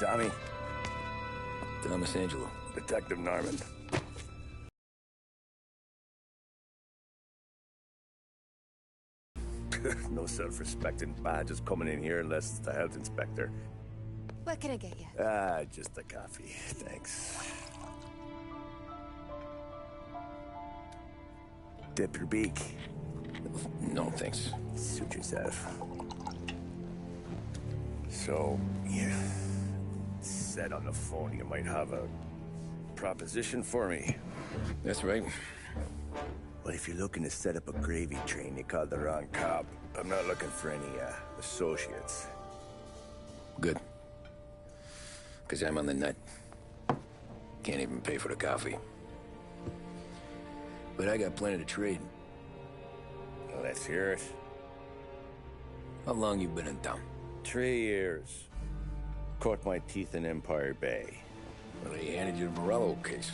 Tommy. Thomas Angelo. Detective Norman. No self-respecting badges coming in here unless it's the health inspector. What can I get you? Just a coffee. Thanks. Dip your beak. No, thanks. Suit yourself. So, you said on the phone you might have a proposition for me. That's right. Well, if you're looking to set up a gravy train, you called the wrong cop. I'm not looking for any, associates. Good. Because I'm on the nut. Can't even pay for the coffee. But I got plenty to trade. Well, let's hear it. How long you been in town? 3 years. Caught my teeth in Empire Bay. Well, they handed you the Morello case.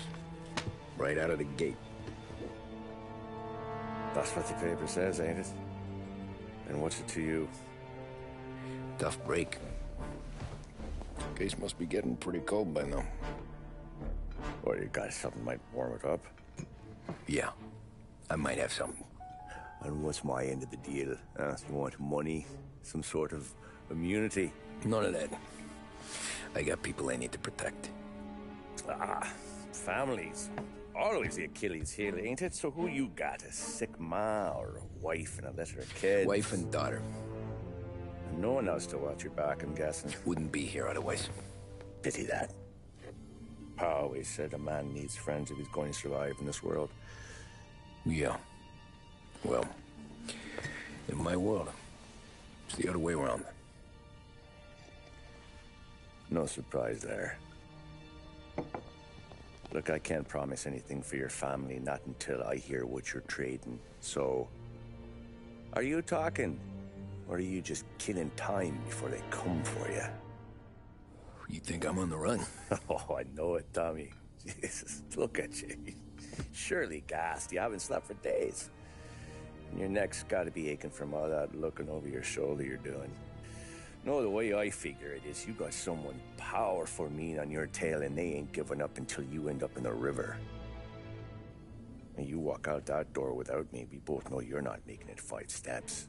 Right out of the gate. That's what the paper says, ain't it? And what's it to you? Tough break. Case must be getting pretty cold by now. Or you got something might warm it up? Yeah, I might have something. And what's my end of the deal? You want money? Some sort of immunity? None of that. I got people I need to protect. Families. Always the Achilles heel, ain't it? So who you got? A sick ma or a wife and a litter of kids? Wife and daughter. And no one else to watch your back, I'm guessing. Wouldn't be here otherwise. Pity that. Pa always said a man needs friends if he's going to survive in this world. Yeah. Well, in my world, it's the other way around. No surprise there. Look, I can't promise anything for your family, not until I hear what you're trading. So, are you talking? Or are you just killing time before they come for you? You think I'm on the run? Oh, I know it, Tommy. Jesus, look at you. Surely gassed. You haven't slept for days. And your neck's got to be aching from all that looking over your shoulder you're doing. No, the way I figure it is you got someone powerful mean on your tail and they ain't giving up until you end up in the river. And you walk out that door without me, we both know you're not making it 5 steps.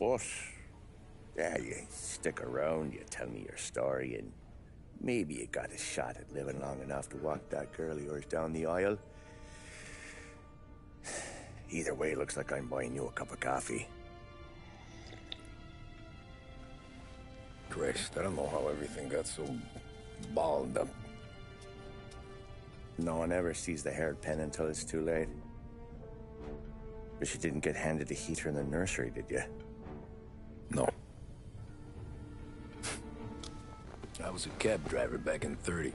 But, yeah, you stick around, you tell me your story, and maybe you got a shot at living long enough to walk that girl of yours down the aisle. Either way, it looks like I'm buying you a cup of coffee. Christ, I don't know how everything got so balled up. No one ever sees the hairpin until it's too late. But you didn't get handed a heater in the nursery, did you? No. I was a cab driver back in '30.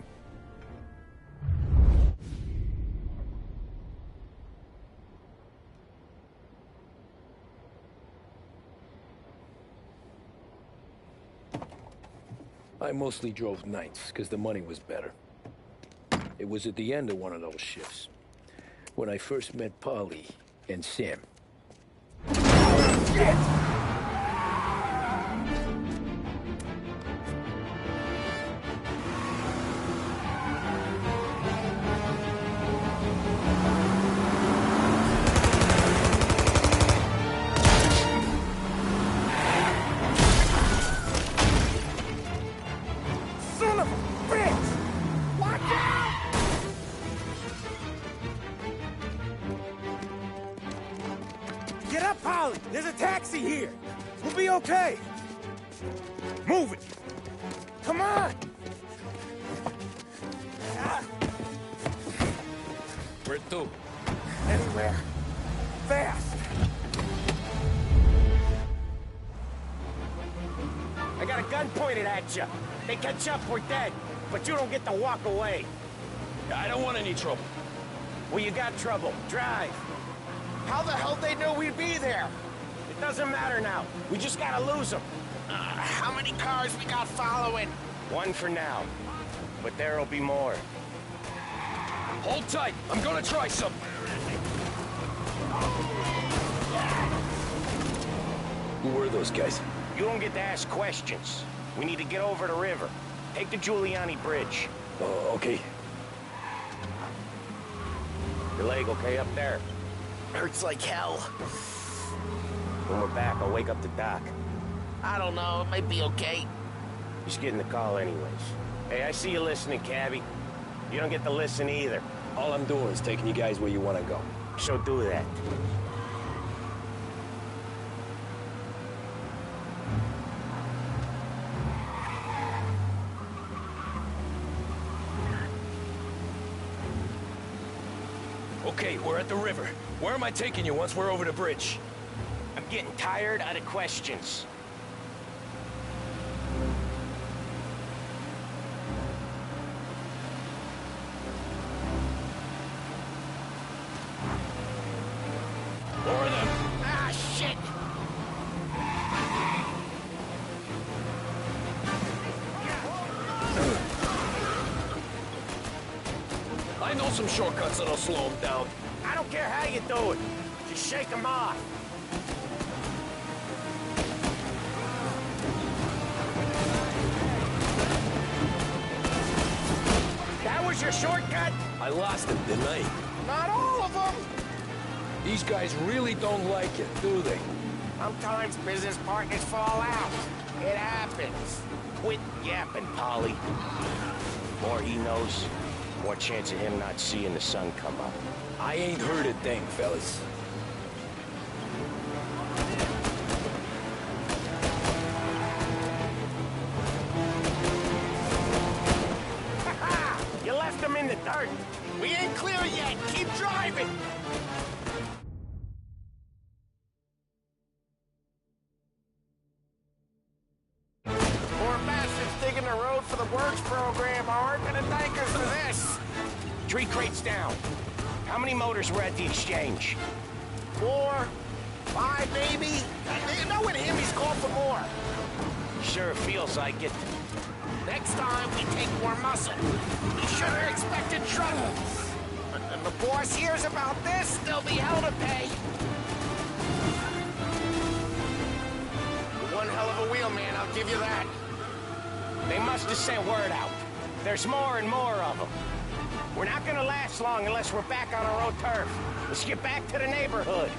I mostly drove nights, because the money was better. It was at the end of one of those shifts, when I first met Polly and Sam. Shit! Get up, Polly! There's a taxi here! We'll be okay! Move it! Come on! Where to? Anywhere. Fast! I got a gun pointed at you. They catch up, we're dead. But you don't get to walk away. I don't want any trouble. Well, you got trouble. Drive. How the hell they knew we'd be there? It doesn't matter now. We just gotta lose them. How many cars we got following? One for now. But there'll be more. Hold tight. I'm gonna try something. Who were those guys? You don't get to ask questions. We need to get over the river. Take the Giuliani Bridge. Oh, okay. Your leg okay up there? Hurts like hell. When we're back, I'll wake up the doc. I don't know, it might be okay. Just getting the call anyways. Hey, I see you listening, cabbie. You don't get to listen either. All I'm doing is taking you guys where you want to go. So do that. Okay, we're at the river. Where am I taking you once we're over the bridge? I'm getting tired of the questions. More of them! Ah, shit! I know some shortcuts that'll slow them down. I don't care how you do it. Just shake them off. That was your shortcut? I lost him, didn't I? Not all of them! These guys really don't like it, do they? Sometimes business partners fall out. It happens. Quit yapping, Polly. More he knows, more chance of him not seeing the sun come up. I ain't heard a thing, fellas. You left him in the dirt. We ain't clear yet! Keep driving! Poor bastards digging the road for the works program aren't gonna thank us for this! 3 crates down. How many motors were at the exchange? 4, 5 maybe? You know with him he's called for more. Sure feels like it. Next time we take more muscle. We should have expected trouble. And the boss hears about this, there'll be hell to pay. One hell of a wheelman, I'll give you that. They must have sent word out. There's more and more of them. We're not gonna last long unless we're back on our own turf. Let's get back to the neighborhood.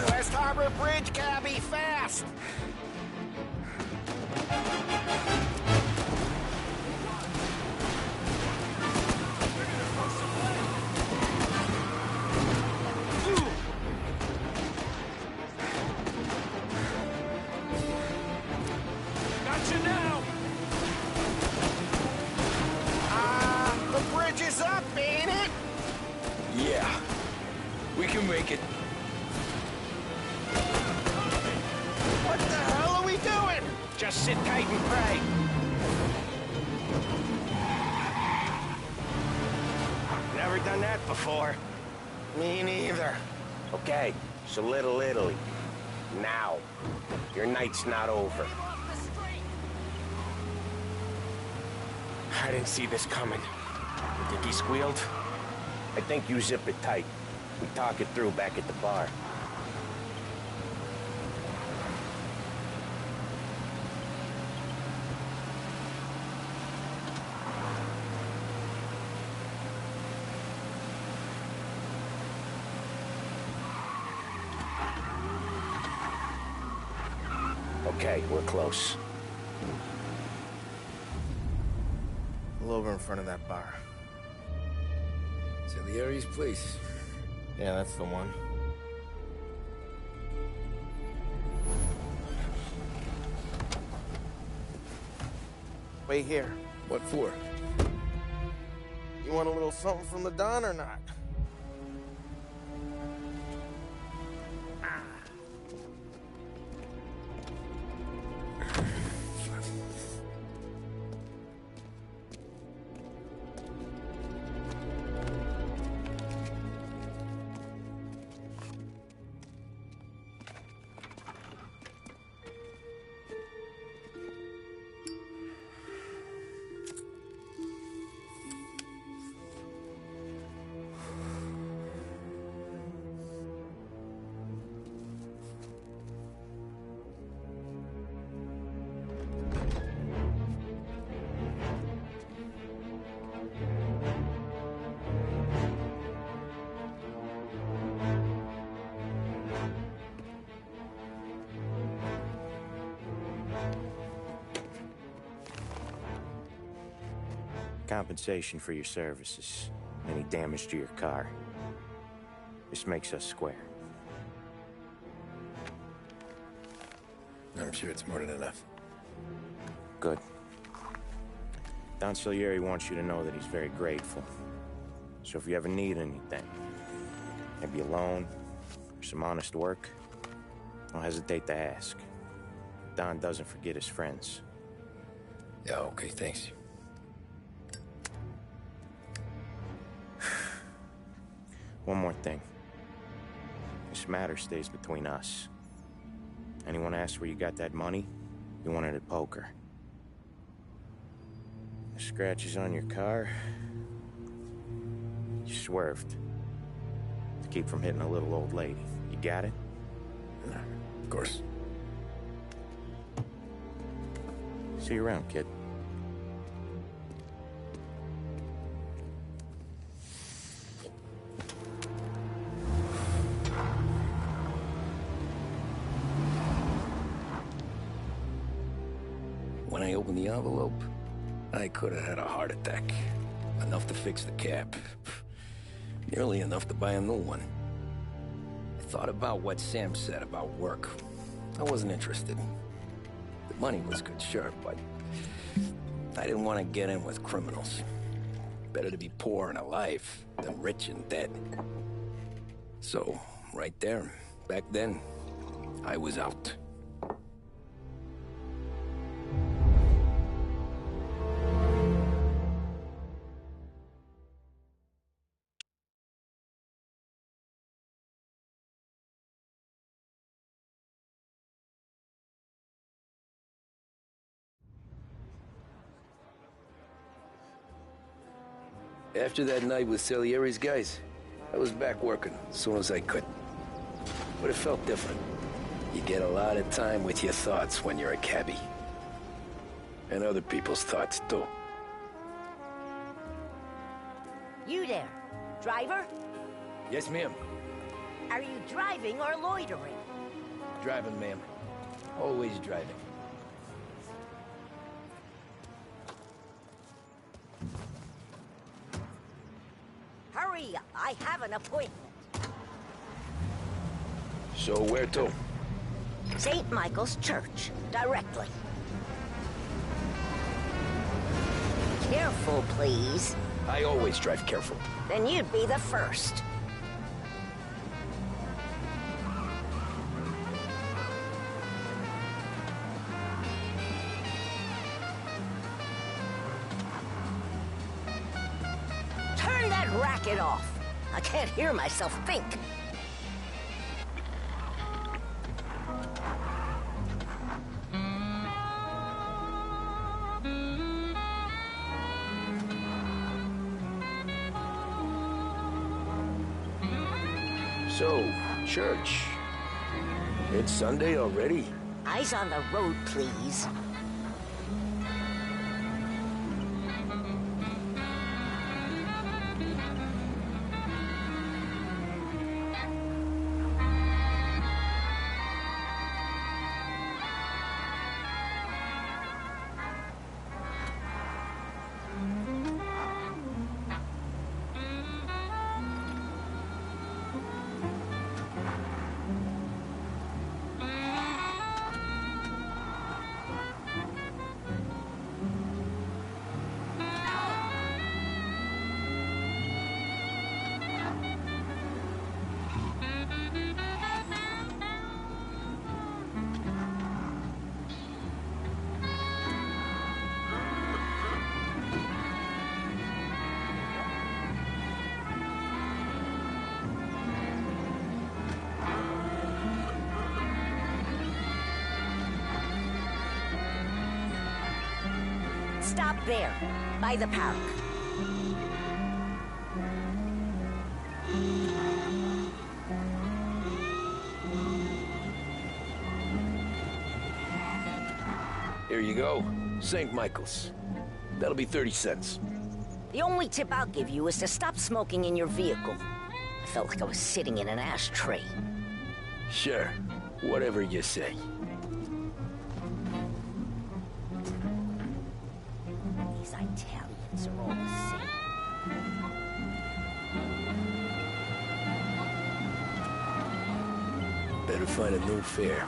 West Harbor Bridge, cabbie, fast! Gotcha now! The bridge is up, ain't it? Yeah. We can make it. What the hell are we doing? Just sit tight and pray. Never done that before. Me neither. Okay, so Little Italy. Now. Your night's not over. I didn't see this coming. You think he squealed? I think you zip it tight. We talk it through back at the bar. Okay, we're close. Pull over in front of that bar. Salieri's place. Yeah, that's the one. Wait here. What for? You want a little something from the Don or not? Compensation for your services. Any damage to your car. This makes us square. I'm sure it's more than enough. Good. Don Salieri wants you to know that he's very grateful. So if you ever need anything, maybe a loan, or some honest work, don't hesitate to ask. Don doesn't forget his friends. Yeah, okay, thanks. One more thing. This matter stays between us. Anyone asks where you got that money, you won it at poker. The scratches on your car, you swerved to keep from hitting a little old lady. You got it? Of course. See you around, kid. When I opened the envelope, I could have had a heart attack. Enough to fix the cap. Nearly enough to buy a new one. I thought about what Sam said about work. I wasn't interested. The money was good, sure, but I didn't want to get in with criminals. Better to be poor and alive than rich and dead. So, right there, back then, I was out. After that night with Salieri's guys, I was back working as soon as I could. But it felt different. You get a lot of time with your thoughts when you're a cabbie. And other people's thoughts, too. You there, driver? Yes, ma'am. Are you driving or loitering? Driving, ma'am. Always driving. Hurry, I have an appointment. So where to? St. Michael's Church, directly. Careful, please. I always drive careful. Then you'd be the first. Turn that racket off. I can't hear myself think. So, church. It's Sunday already? Eyes on the road, please. Stop there, by the park. Here you go. St. Michael's. That'll be 30 cents. The only tip I'll give you is to stop smoking in your vehicle. I felt like I was sitting in an ashtray. Sure. Whatever you say. These Italians. streets are all the same. Better find a new fare.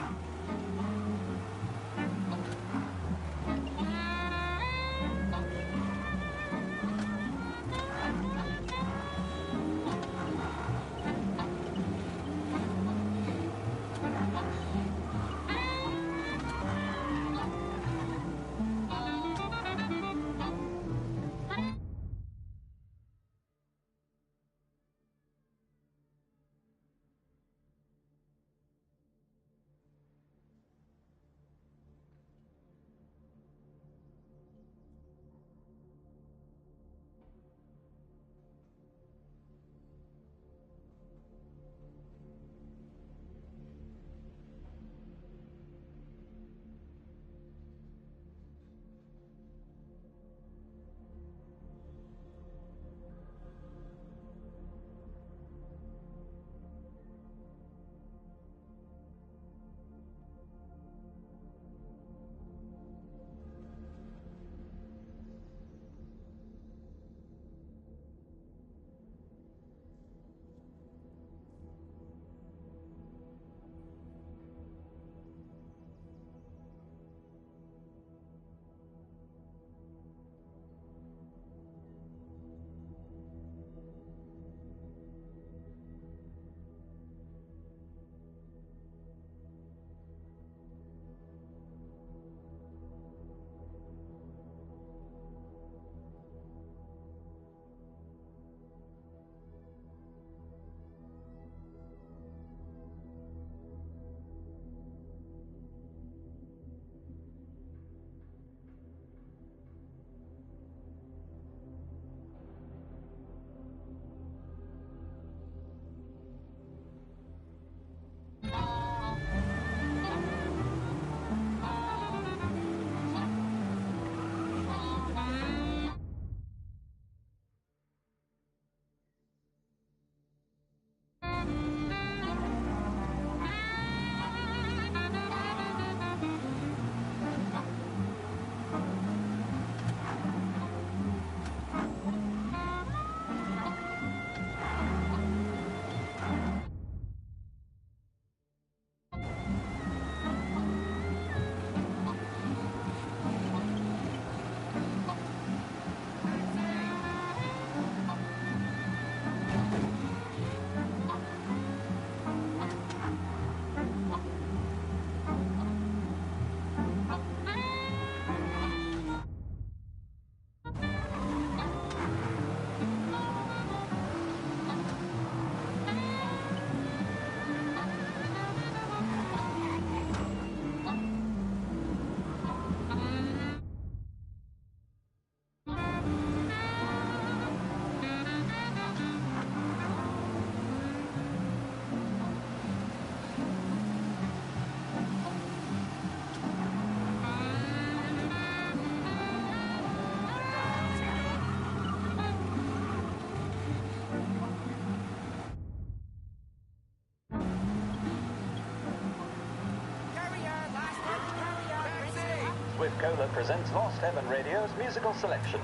Cola presents Lost Heaven Radio's musical selection.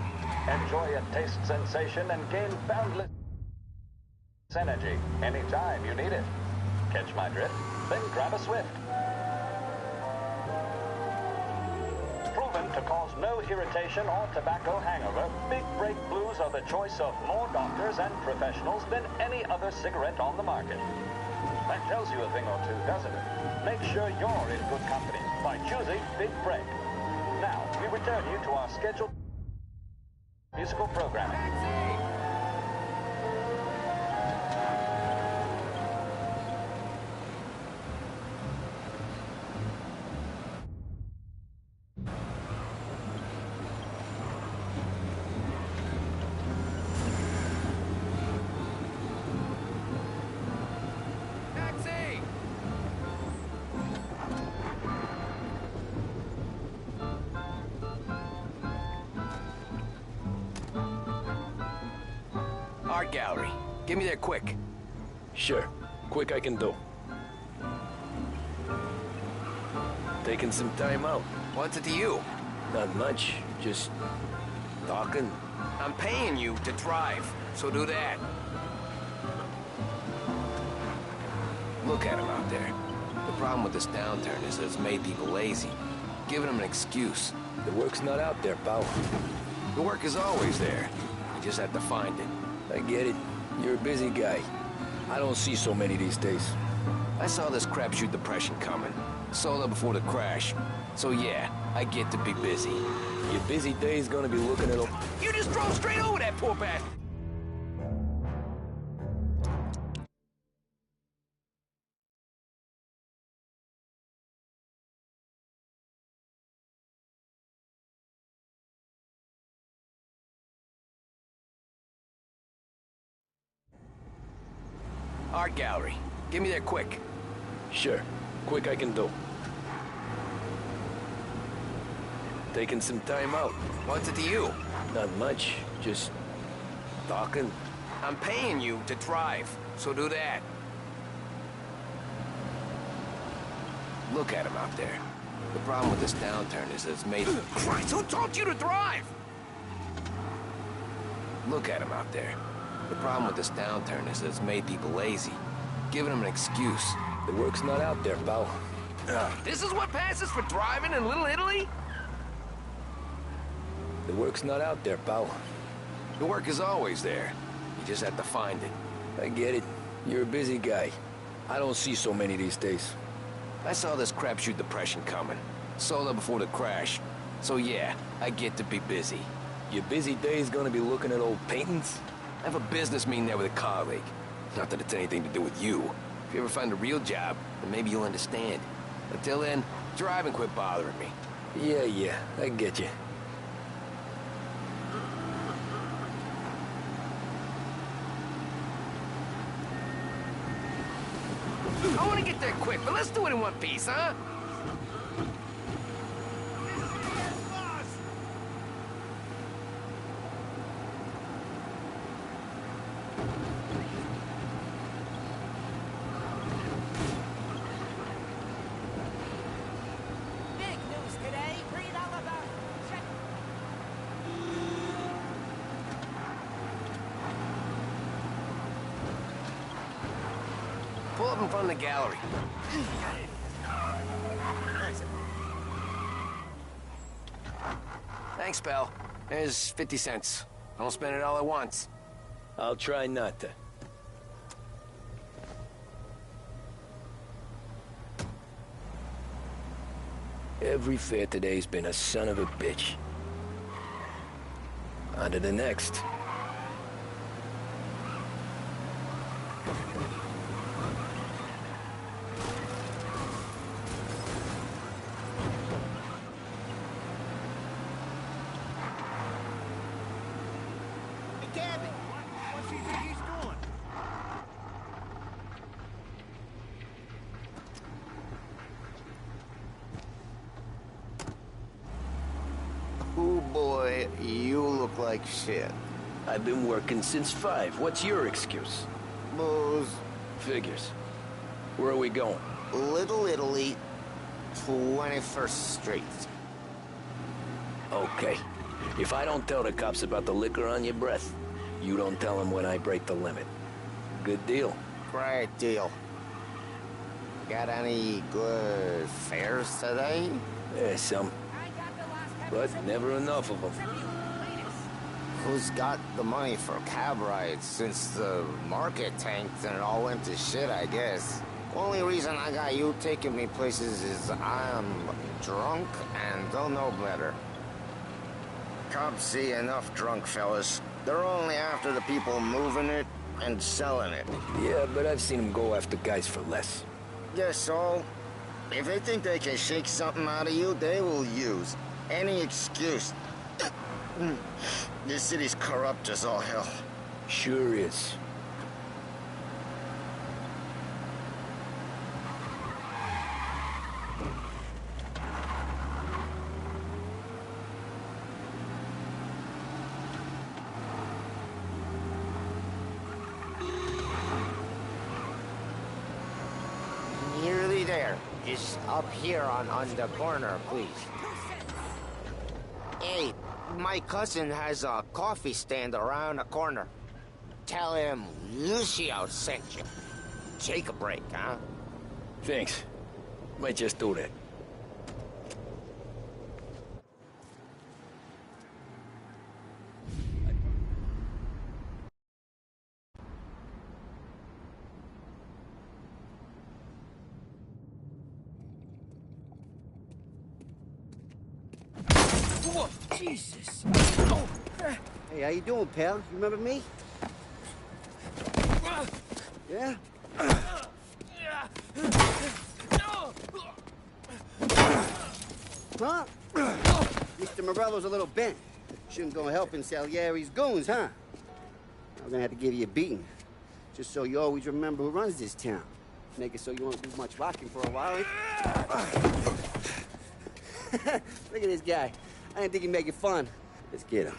Enjoy a taste sensation and gain boundless energy anytime you need it. Catch my drift? Then grab a Swift. Proven to cause no irritation or tobacco hangover, Big Break Blues are the choice of more doctors and professionals than any other cigarette on the market. That tells you a thing or two, doesn't it? Make sure you're in good company by choosing Big Break. Now, we return you to our scheduled musical programming. Art gallery. Get me there quick. Sure. Quick I can do. Taking some time out. What's it to you? Not much. Just talking, I'm paying you to drive, so do that. Look at him out there. The problem with this downturn is that it's made people lazy, giving them an excuse. The work's not out there, pal. The work is always there. You just have to find it. I get it. You're a busy guy. I don't see so many these days. I saw this crapshoot depression coming. Sold out before the crash. So yeah, I get to be busy. Your busy day's gonna be looking at a... You just drove straight over that poor bastard! Art gallery. Give me there quick. Sure. Quick I can do. Taking some time out. What's it to you? Not much. Just... talking. I'm paying you to drive, so do that. Look at him out there. The problem with this downturn is that it's made... Christ, who told you to drive? Look at him out there. The problem with this downturn is that it's made people lazy, giving them an excuse. The work's not out there, pal. This is what passes for driving in Little Italy? The work's not out there, pal. The work is always there. You just have to find it. I get it. You're a busy guy. I don't see so many these days. I saw this crapshoot depression coming. Sold out before the crash. So yeah, I get to be busy. Your busy day's gonna be looking at old paintings? I have a business meeting there with a colleague. Not that it's anything to do with you. If you ever find a real job, then maybe you'll understand. Until then, drive and quit bothering me. Yeah, I get you. I want to get there quick, but let's do it in one piece, huh? Big news today. Read all about it. Check. Pull up in front of the gallery. Thanks, pal. There's 50 cents. Don't spend it all at once. I'll try not to. Every fair today's been a son of a bitch. On to the next. Hey, Gabby, what's he think he's doing? Oh boy, you look like shit. I've been working since 5. What's your excuse? Booze, Figures. Where are we going? Little Italy, 21st Street. Okay. If I don't tell the cops about the liquor on your breath, you don't tell them when I break the limit. Good deal. Great deal. Got any good fares today? There's some, but never enough of them. Who's got the money for cab rides? Since the market tanked and it all went to shit, I guess. Only reason I got you taking me places is I'm drunk and don't know better. Cops see enough drunk fellas. They're only after the people moving it and selling it. Yeah, but I've seen them go after guys for less. Guess so. If they think they can shake something out of you, they will use any excuse. This city's corrupt as all hell. Sure is. Nearly there. Just up here on the corner, please. Hey, My cousin has a coffee stand around the corner. Tell him Lucio sent you. Take a break, huh? Thanks. Might just do that. Whoa, Jesus. Oh. Hey, how you doing, pal? You remember me? Yeah? Huh? Mr. Morello's a little bent. Shouldn't go helping Salieri's goons, huh? I'm gonna have to give you a beating. Just so you always remember who runs this town. Make it so you won't do much rocking for a while. Look at this guy. I didn't think he'd make it fun. Let's get him.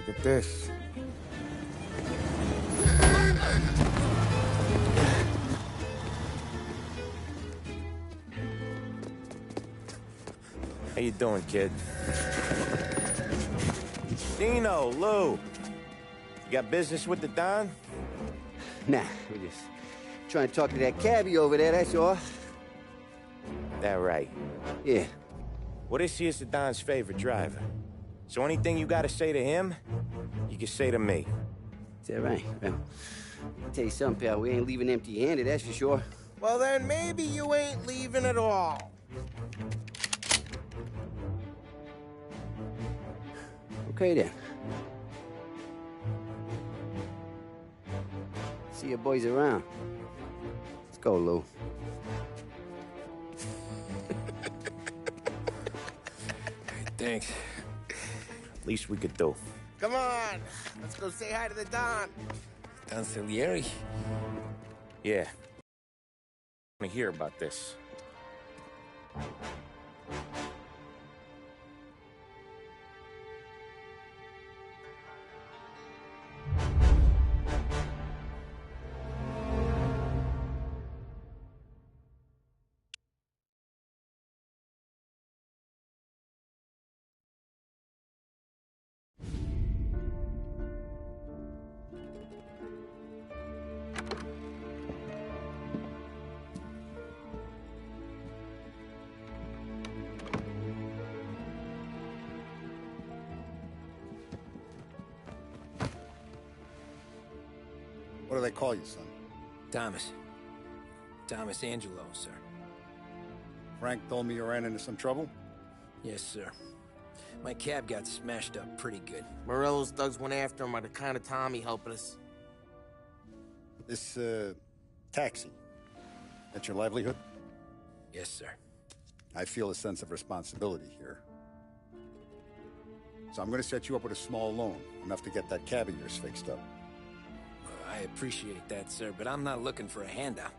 Look at this. How you doing, kid? Dino, Lou. You got business with the Don? Nah, we're just trying to talk to that cabbie over there, that's all. That right. Yeah. Well, this here's the Don's favorite driver. So anything you gotta say to him, you can say to me. Is that right? Well, I'll tell you something, pal. We ain't leaving empty-handed, that's for sure. Well, then maybe you ain't leaving at all. Okay, then. See your boys around. Let's go, Lou. Thanks. Least we could do. Come on, let's go say hi to the Don. Don Salieri? Yeah. I hear about this. What do they call you, son? Thomas. Thomas Angelo, sir. Frank told me you ran into some trouble? Yes, sir. My cab got smashed up pretty good. Morello's thugs went after him by the kind of Tommy helping us. This, taxi. That's your livelihood? Yes, sir. I feel a sense of responsibility here. So I'm gonna set you up with a small loan, enough to get that cab of yours fixed up. I appreciate that, sir, but I'm not looking for a handout.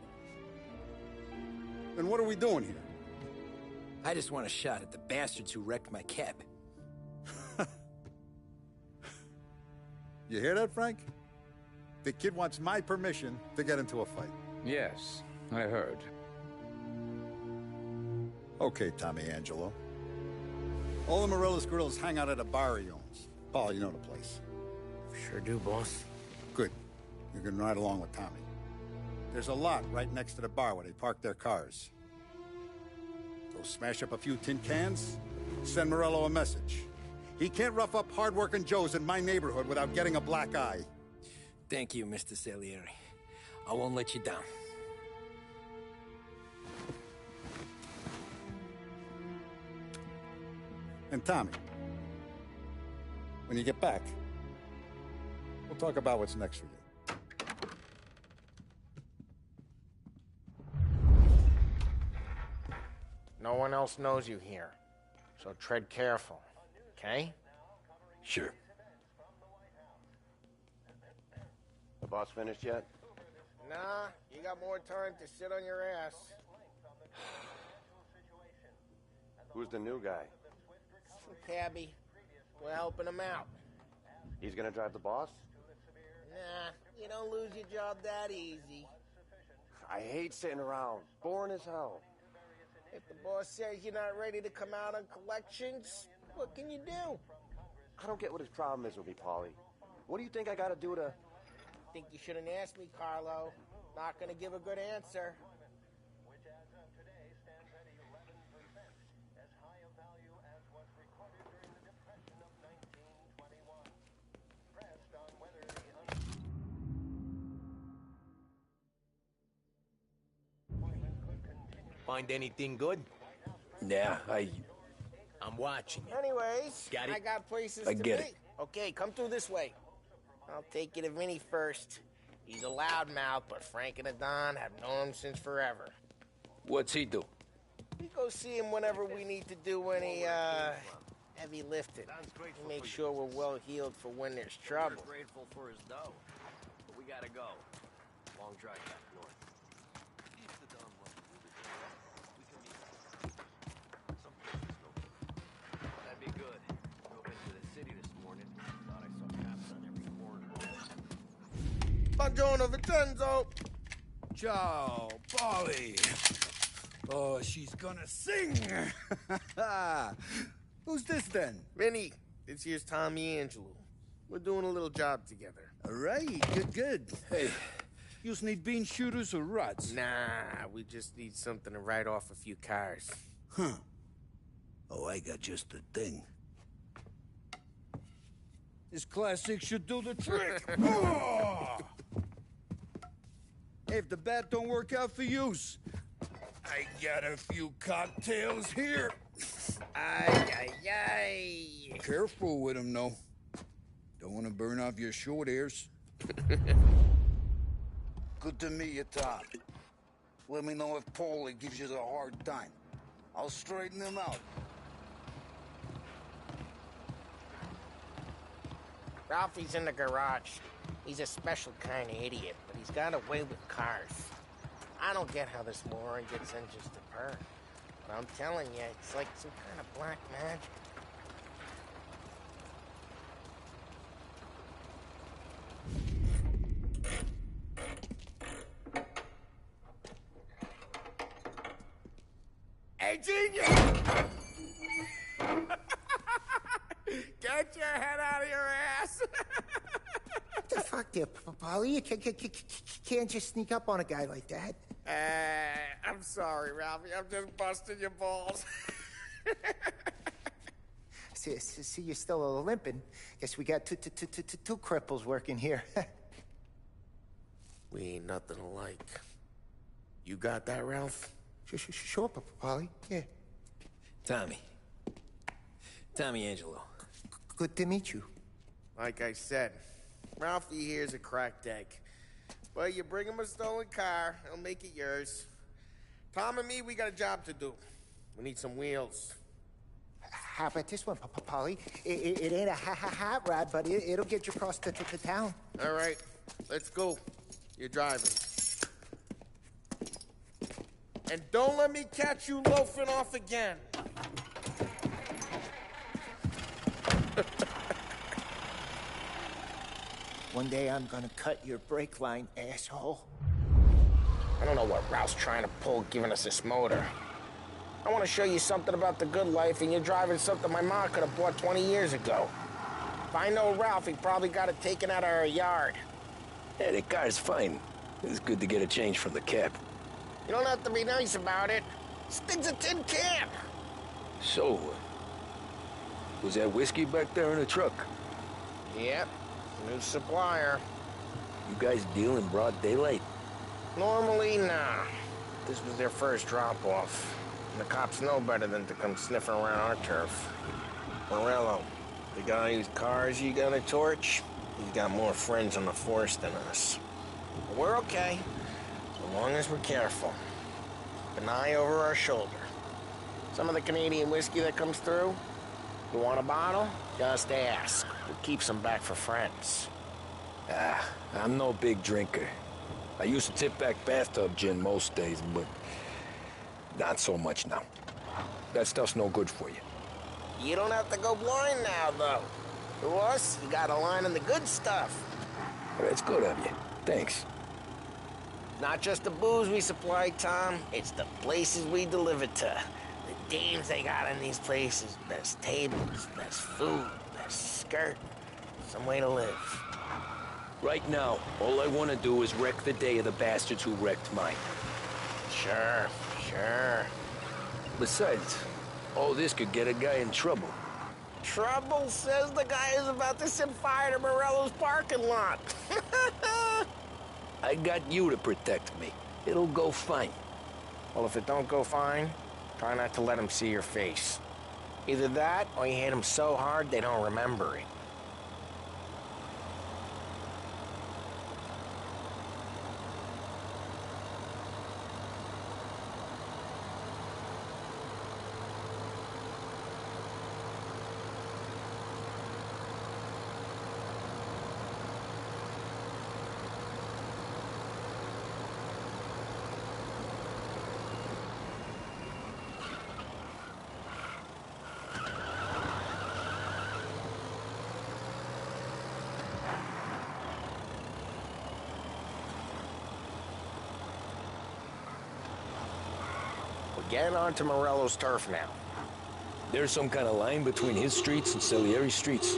Then what are we doing here? I just want a shot at the bastards who wrecked my cab. You hear that, Frank? The kid wants my permission to get into a fight. Yes, I heard. Okay, Tommy Angelo. All the Morello's girls hang out at a bar he owns. Paul, you know the place. Sure do, boss. Good. You can ride along with Tommy. There's a lot right next to the bar where they park their cars. Go smash up a few tin cans, send Morello a message. He can't rough up hard-working Joes in my neighborhood without getting a black eye. Thank you, Mr. Salieri. I won't let you down. And Tommy, when you get back, we'll talk about what's next for you. No one else knows you here, so tread careful, okay? Sure. The boss finished yet? Nah, you got more time to sit on your ass. Who's the new guy? Some cabbie. We're helping him out. He's gonna drive the boss? Nah, you don't lose your job that easy. I hate sitting around. Boring as hell. If the boss says you're not ready to come out on collections, what can you do? I don't get what his problem is with me, Paulie. What do you think I gotta do to... Think you shouldn't ask me, Carlo. Not gonna give a good answer. Find anything good? Yeah, I'm watching you. Anyways, Got it? I got places I to get be. it. Okay, come through this way. I'll take you to Vinny first. He's a loudmouth, but Frank and the Don have known him since forever. what's he do? We go see him whenever we need to do any, heavy lifting. We make sure we're well healed for when there's trouble. We're grateful for his dough, but we gotta go. Long drive back north. See if the Don wants to do the job. We can meet some places go. That'd be good. Drove into the city this morning. Thought I saw cops on every corner. Buongiorno, Vincenzo. Ciao, Polly. Oh, she's gonna sing. Who's this then? Vinny, this here's Tommy Angelo. We're doing a little job together. All right, good. Hey, you need bean shooters or rods? Nah, we just need something to write off a few cars. Huh. Oh, I got just the thing. This classic should do the trick. Oh! Hey, if the bat don't work out for yous, I got a few cocktails here. Ay, ay, ay. Careful with them, though. Don't want to burn off your short hairs. Good to meet you, Tom. Let me know if Paulie gives you a hard time. I'll straighten him out. Ralphie's in the garage. He's a special kind of idiot, but he's got a way with cars. I don't get how this moron gets engines to purr. But I'm telling you, it's like some kind of black magic. Hey, genius! Get your head out of your ass! What the fuck there, Polly? You can't just sneak up on a guy like that. I'm sorry, Ralphie. I'm just busting your balls. See, you're still limping. Guess we got two cripples working here. We ain't nothing alike. You got that, Ralph? Sure, Polly. Yeah. Tommy. Tommy Angelo. Good to meet you. Like I said, Ralphie here's a cracked egg. Well, you bring him a stolen car, he'll make it yours. Tom and me, we got a job to do. We need some wheels. How about this one, Polly? It ain't a hot rod, but it'll get you across to town. All right, let's go. You're driving. And don't let me catch you loafing off again. One day I'm gonna cut your brake line, asshole. I don't know what Ralph's trying to pull giving us this motor. I want to show you something about the good life, and you're driving something my mom could have bought 20 years ago. If I know Ralph, he probably got it taken out of our yard. Yeah, the car's fine. It's good to get a change from the cap. You don't have to be nice about it. This thing's a tin can. So, was that whiskey back there in the truck? Yep, new supplier. You guys deal in broad daylight? Normally, nah. This was their first drop-off. And the cops know better than to come sniffing around our turf. Morello, the guy whose cars you got a torch, he's got more friends on the force than us. But we're okay, so long as we're careful. Keep an eye over our shoulder. Some of the Canadian whiskey that comes through, you want a bottle? Just ask. We'll keep some back for friends. I'm no big drinker. I used to tip back bathtub gin most days, but not so much now. That stuff's no good for you. You don't have to go blind now, though. To us, you got a line on the good stuff. That's good of you. Thanks. Not just the booze we supply, Tom. It's the places we deliver to. The dames they got in these places. Best tables, best food, best skirt. Some way to live. Right now, all I want to do is wreck the day of the bastards who wrecked mine. Sure. Besides, all this could get a guy in trouble. Trouble, says the guy who's about to set fire to Morello's parking lot. I got you to protect me. It'll go fine. Well, if it don't go fine, try not to let them see your face. Either that, or you hit them so hard they don't remember it. Get onto Morello's turf now. There's some kind of line between his streets and Salieri's streets?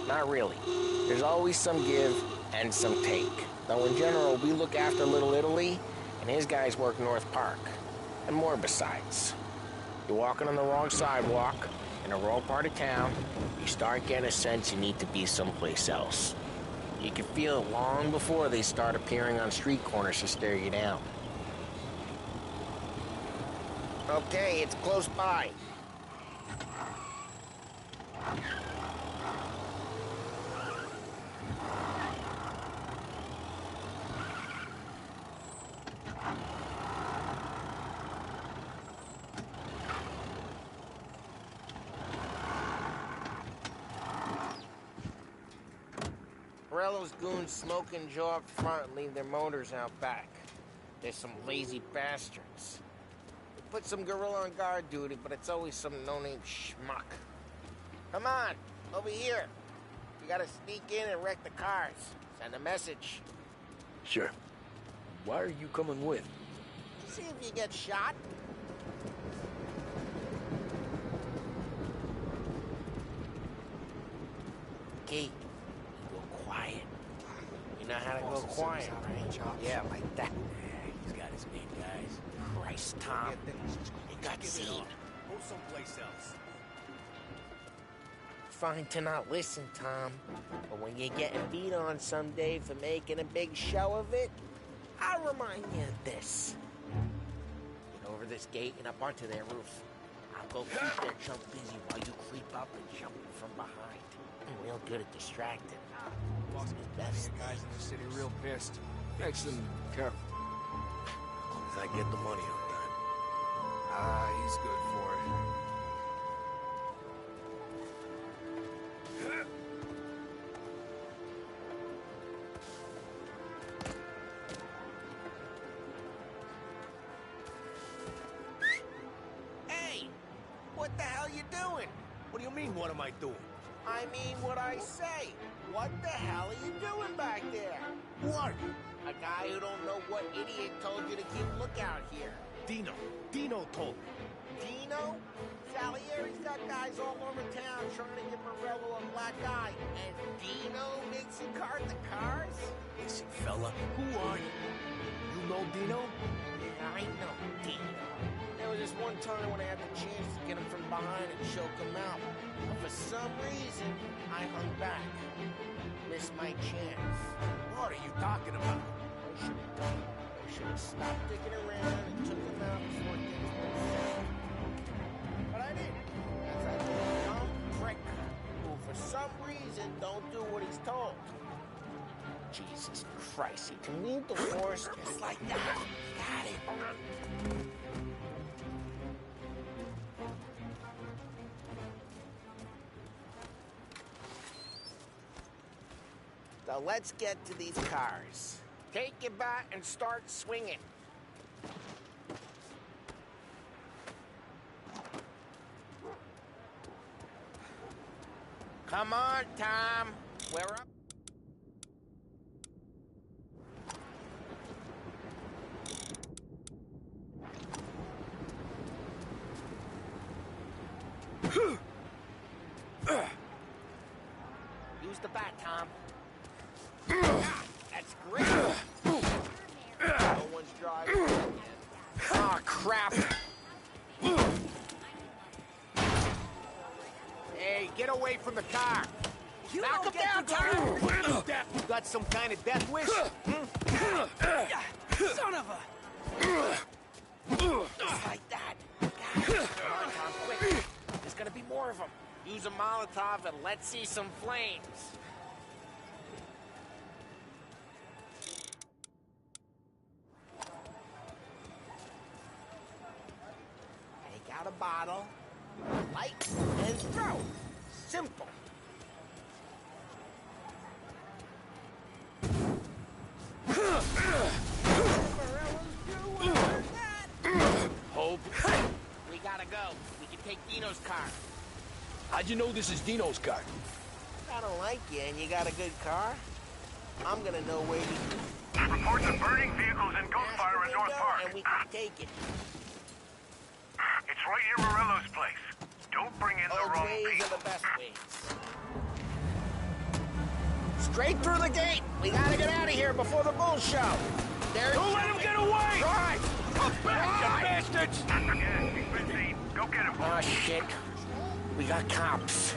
Not really. There's always some give and some take. Though in general, we look after Little Italy, and his guys work North Park. And more besides. You're walking on the wrong sidewalk, in a wrong part of town, you start getting a sense you need to be someplace else. You can feel it long before they start appearing on street corners to stare you down. Okay, it's close by. Morello's goons smoke and jaw up front and leave their motors out back. They're some lazy bastards. Put some gorilla on guard duty, but it's always some no-name schmuck. Come on, over here. We gotta sneak in and wreck the cars. Send a message. Sure. Why are you coming with? See if you get shot. Key, go quiet. You know how to go quiet, right? Yeah, like that. He's got his main guys. Christ, Tom. You got seen. Go someplace else. Fine to not listen, Tom. But when you're getting beat on someday for making a big show of it, I'll remind you of this. Get over this gate and up onto their roof. I'll go keep their chump busy while you creep up and jump from behind. I'm real good at distracting. Boss, best. guys in the city real pissed. Makes them careful. As long as I get the money on time. He's good for it. Hey! What the hell you doing? What do you mean, what am I doing? I mean what I say. What the hell are you doing back there? Who are you? A guy who don't know what idiot told you to keep lookout here. Dino. Dino told me. Dino? Salieri's got guys all over town trying to get Morello a black eye. And Dino makes you cart the cars? Listen, fella, who are you? You know Dino? Yeah, I know Dino. There was this one time when I had the chance to get him from behind and choke him out. But for some reason, I hung back. Missed my chance. What are you talking about? I should have stopped digging around and took him out before things went south. But I didn't. As I did a dumb prick who, for some reason, don't do what he's told. Jesus Christ, he can leave the horse just like that. Got it. So let's get to these cars. Take your bat and start swinging. Come on, Tom. We're up. Use the bat, Tom. That's great. No one's driving again. Oh, crap. Hey, get away from the car. Knock him down, Tom. You got some kind of death wish? Son of a... Just like that. Come on, Tom, quick. There's gonna be more of them. Use a Molotov and let's see some flames. Take out a bottle, light, and throw. Simple. Hope. We gotta go. We can take Dino's car. How'd you know this is Dino's car? I don't like you and you got a good car. I'm gonna know where you... Reports of burning vehicles and gunfire in North Park. And we can take it. It's right near Morello's place. Don't bring in the wrong ways people. are the best ways. Straight through the gate. We gotta get out of here before the bulls show. Don't let him get away! Right! Come back, you bastards! Yeah, he's been seen. Go get him. Oh, shit. We got cops.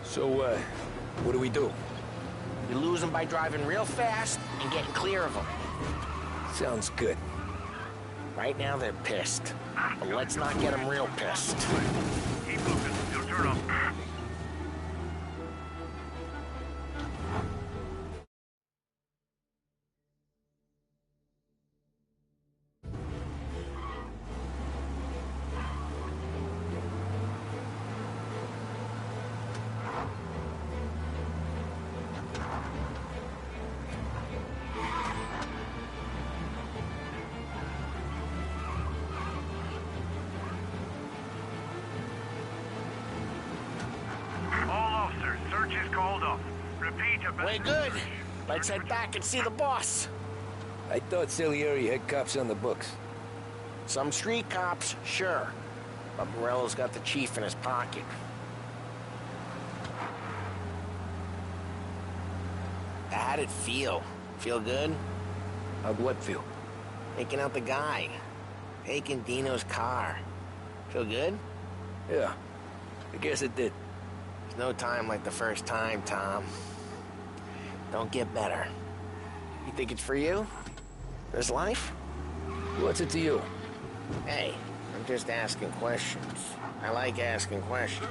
So, what do we do? We lose them by driving real fast and getting clear of them. Sounds good. Right now, they're pissed. But let's not get them real pissed. Keep moving. You'll turn up. We're good. Let's head back and see the boss. I thought Salieri had cops on the books. Some street cops, sure. But Morello's got the chief in his pocket. How'd it feel? Feel good? How'd what feel? Taking out the guy. Taking Dino's car. Feel good? Yeah, I guess it did. There's no time like the first time, Tom. Don't get better. You think it's for you? This life? What's it to you? Hey, I'm just asking questions. I like asking questions.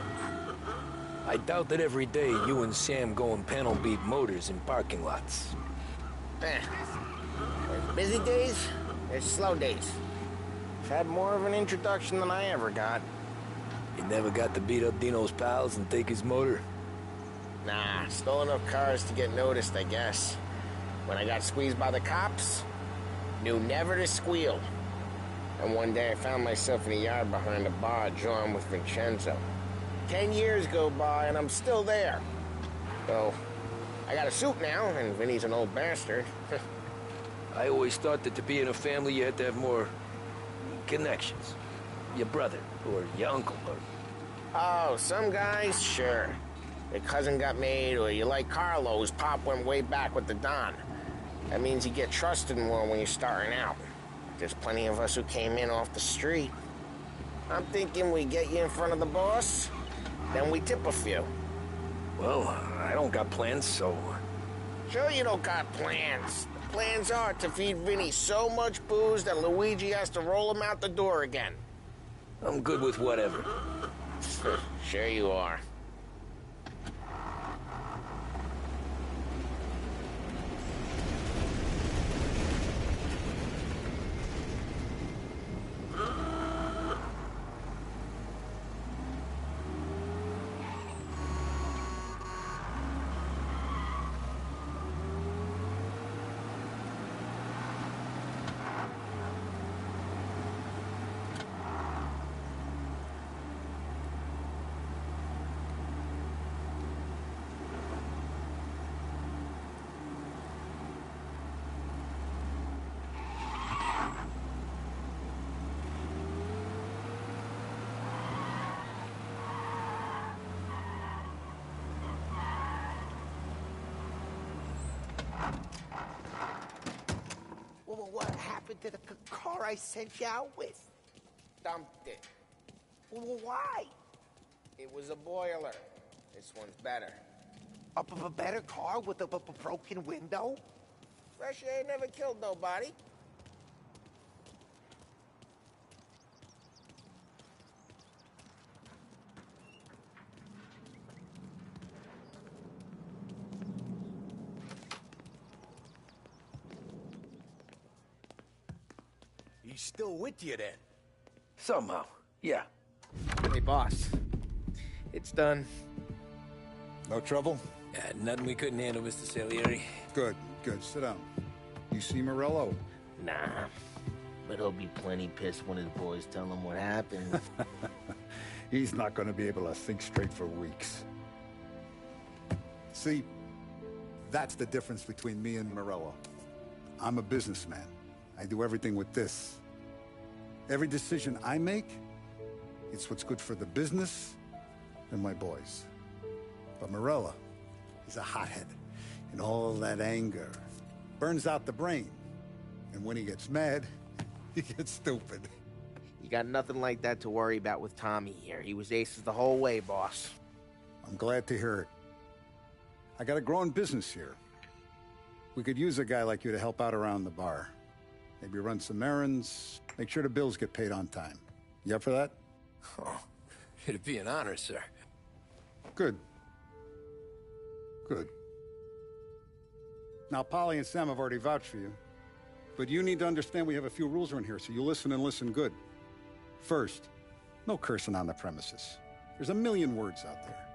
I doubt that every day you and Sam go and panel beat motors in parking lots. There's busy days, there's slow days. I've had more of an introduction than I ever got. You never got to beat up Dino's pals and take his motor? Nah, stole enough cars to get noticed, I guess. When I got squeezed by the cops, knew never to squeal. And one day I found myself in a yard behind a bar drawn with Vincenzo. 10 years go by and I'm still there. So, I got a suit now, and Vinny's an old bastard. I always thought that to be in a family you had to have more connections. Your brother, or your uncle, or Oh, some guys, sure. Your cousin got made, or you like Carlo's, Pop went way back with the Don. That means you get trusted more when you're starting out. There's plenty of us who came in off the street. I'm thinking we get you in front of the boss, then we tip a few. Well, I don't got plans, so... Sure you don't got plans. The plans are to feed Vinny so much booze that Luigi has to roll him out the door again. I'm good with whatever. Sure you are. Well, what happened to the car I sent you out with? Dumped it. Well, why? It was a boiler. This one's better. A better car with a broken window? Fresh air never killed nobody. He's still with you then? Somehow, yeah. Hey, boss. It's done. No trouble? Nothing we couldn't handle, Mr. Salieri. Good, good. Sit down. You see Morello? Nah. But he'll be plenty pissed when his boys tell him what happened. He's not going to be able to think straight for weeks. See, that's the difference between me and Morello. I'm a businessman. I do everything with this. Every decision I make, it's what's good for the business and my boys. But Morello, he's a hothead. And all that anger burns out the brain. And when he gets mad, he gets stupid. You got nothing like that to worry about with Tommy here. He was aces the whole way, boss. I'm glad to hear it. I got a growing business here. We could use a guy like you to help out around the bar. Maybe run some errands, make sure the bills get paid on time. You up for that? Oh, it'd be an honor, sir. Good. Good. Now, Polly and Sam have already vouched for you. But you need to understand we have a few rules around here, so you listen and listen good. First, no cursing on the premises. There's a million words out there.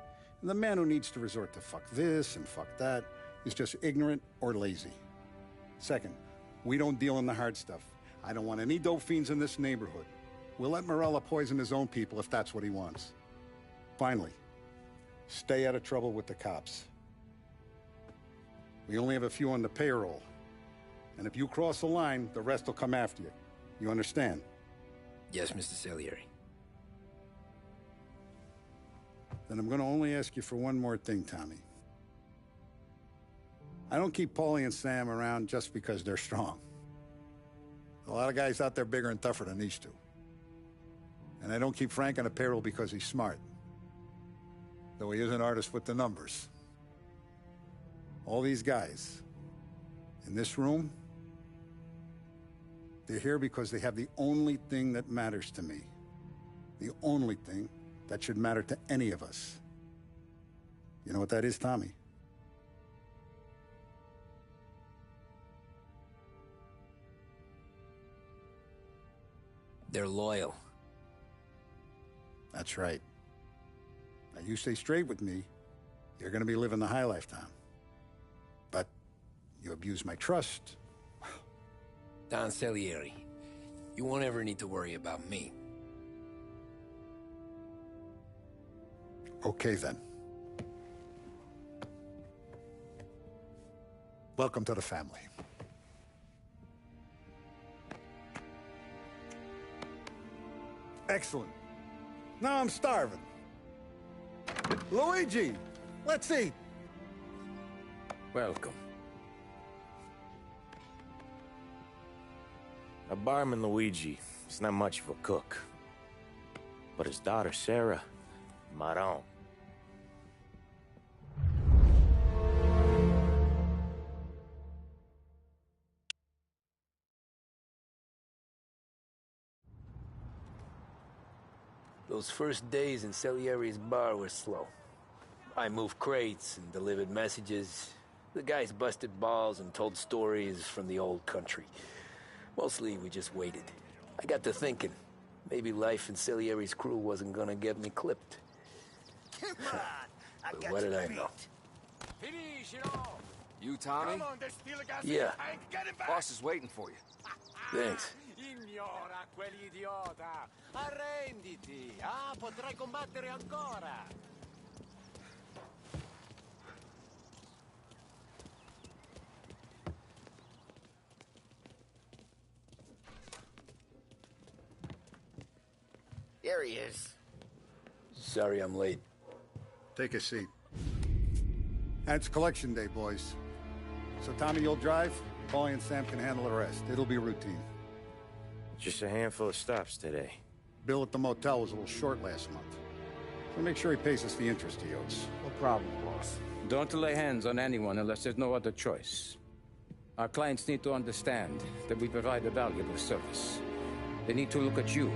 And the man who needs to resort to fuck this and fuck that is just ignorant or lazy. Second, we don't deal in the hard stuff. I don't want any dope fiends in this neighborhood. We'll let Morella poison his own people if that's what he wants. Finally, stay out of trouble with the cops. We only have a few on the payroll. And if you cross the line, the rest will come after you. You understand? Yes, Mr. Salieri. Then I'm going to only ask you for one more thing, Tommy. I don't keep Paulie and Sam around just because they're strong. A lot of guys out there bigger and tougher than these two. And I don't keep Frank on a payroll because he's smart. Though he is an artist with the numbers. All these guys in this room, they're here because they have the only thing that matters to me. The only thing that should matter to any of us. You know what that is, Tommy? They're loyal. That's right. Now, you stay straight with me, you're going to be living the high life, Tom. But you abuse my trust. Don Salieri, you won't ever need to worry about me. Okay, then. Welcome to the family. Excellent. Now I'm starving. Luigi, let's eat. Welcome. A barman Luigi is not much of a cook. But his daughter Sarah, Maron. Those first days in Salieri's bar were slow. I moved crates and delivered messages. The guys busted balls and told stories from the old country. Mostly, we just waited. I got to thinking, maybe life in Salieri's crew wasn't gonna get me clipped. Come on, But what did I know? Finish it all. You, Tommy? Come on, there's still a gas Yeah. tank. Get it back. Boss is waiting for you. Thanks. Ignora quell'idiota. Arrenditi. Ah, potrai combattere ancora. There he is. Sorry I'm late. Take a seat. And it's collection day, boys. So Tommy, you'll drive. Paulie and Sam can handle the rest. It'll be routine. Just a handful of stops today. Bill at the motel was a little short last month. So make sure he pays us the interest he owes. No problem, boss. Don't lay hands on anyone unless there's no other choice. Our clients need to understand that we provide a valuable service. They need to look at you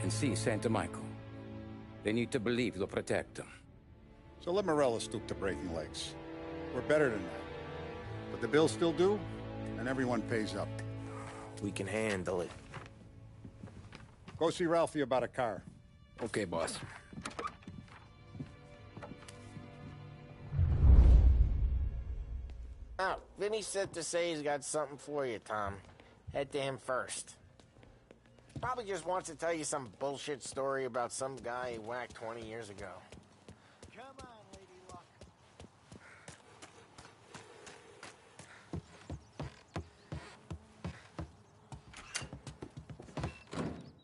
and see Santa Michael. They need to believe you'll protect them. So let Morella stoop to breaking legs. We're better than that. But the bill's still due, and everyone pays up. We can handle it. Go see Ralphie about a car. Okay, boss. Oh, Vinny said to say he's got something for you, Tom. Head to him first. Probably just wants to tell you some bullshit story about some guy he whacked 20 years ago. Come on, Lady Luck.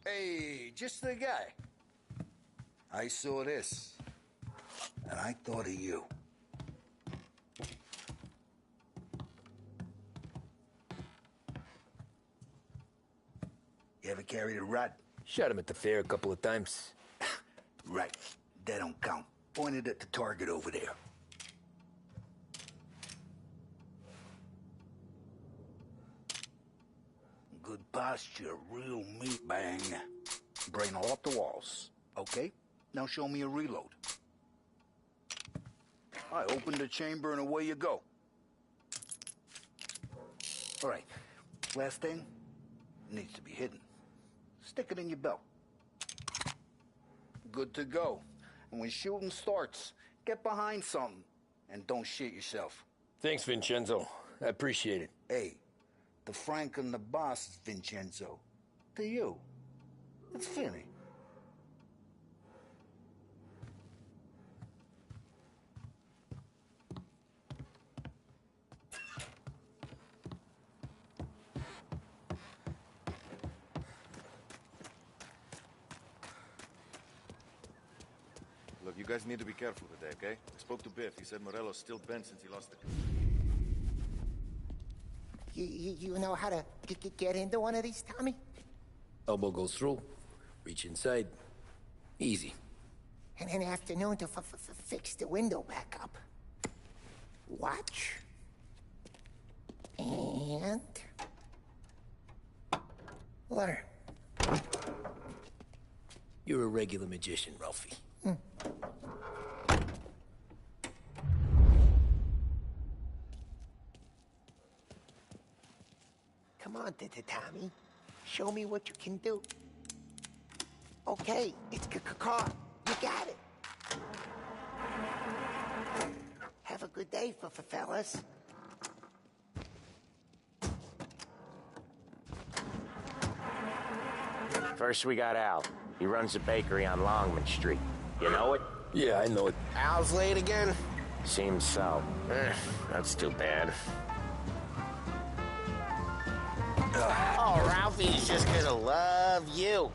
Hey, just the guy. I saw this, and I thought of you. You ever carried a rod? Shot him at the fair a couple of times. Right. That don't count. Pointed at the target over there. Good posture, real meat bang. Brain all off the walls. Okay? Now show me a reload. I open the chamber and away you go. All right. Last thing needs to be hidden. Stick it in your belt. Good to go. And when shooting starts, get behind something and don't shit yourself. Thanks, Vincenzo. I appreciate it. Hey, the Frank and the boss is Vincenzo. To you, it's Vinny. Look, you guys need to be careful today, okay? I spoke to Biff. He said Morello's still bent since he lost the... You know how to get into one of these, Tommy? Elbow goes through. Reach inside. Easy. And an afternoon to fix the window back up. Watch. And... learn. You're a regular magician, Ralphie. Come on, Tommy. Show me what you can do. Okay, it's car. You got it. Have a good day, fellas. First, we got Al. He runs a bakery on Longman Street. You know it? Yeah, I know it. Al's late again? Seems so. That's too bad. Oh, Ralphie's just gonna love you.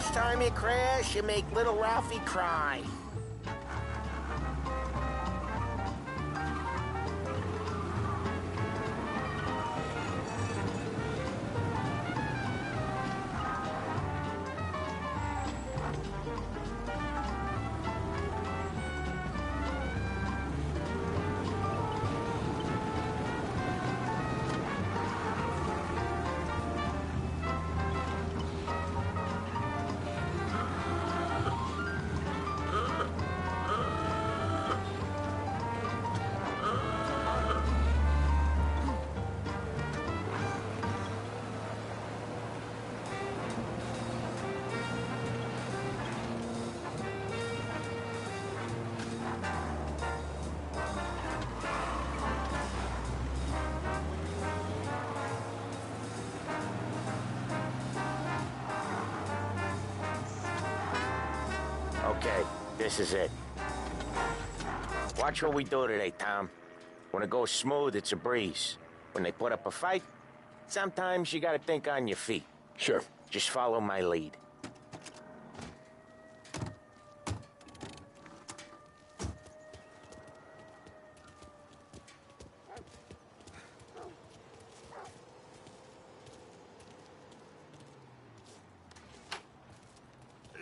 Each time you crash, you make little Ralphie cry. Okay, this is it. Watch what we do today, Tom. When it goes smooth, it's a breeze. When they put up a fight, sometimes you gotta think on your feet. Sure. Just follow my lead.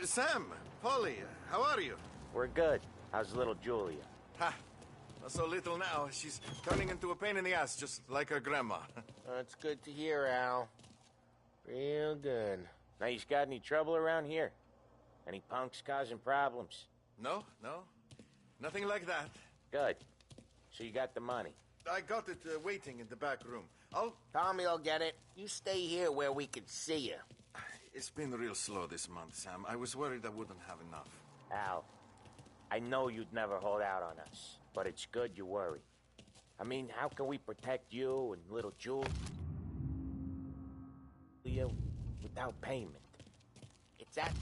Sam, Polly, how are you? We're good. How's little Julia? Ha! Not so little now. She's turning into a pain in the ass, just like her grandma. That's good to hear, Al. Real good. Now, you got any trouble around here? Any punks causing problems? No. Nothing like that. Good. So you got the money? I got it waiting in the back room. Tommy will get it. You stay here where we can see you. It's been real slow this month, Sam. I was worried I wouldn't have enough. Al, I know you'd never hold out on us, but it's good you worry. I mean, how can we protect you and little Julia without payment? It's at...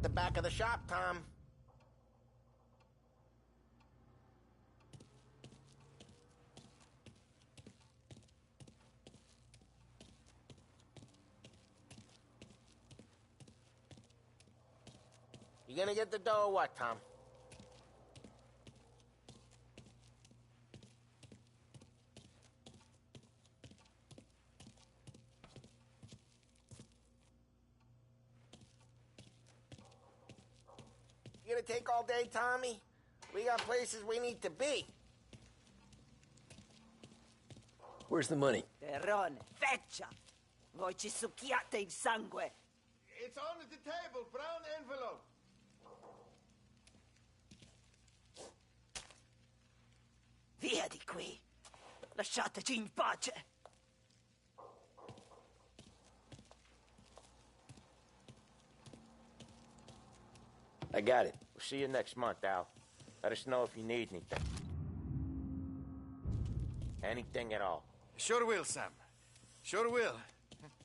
the back of the shop, Tom. You gonna get the dough or what, Tom? You gonna take all day, Tommy? We got places we need to be. Where's the money? Terrone, feccia! Voi ci succhiate il sangue! It's on the table, brown envelope. Via di qui! Lasciateci in pace! I got it. We'll see you next month, Al. Let us know if you need anything. Anything at all. Sure will, Sam. Sure will.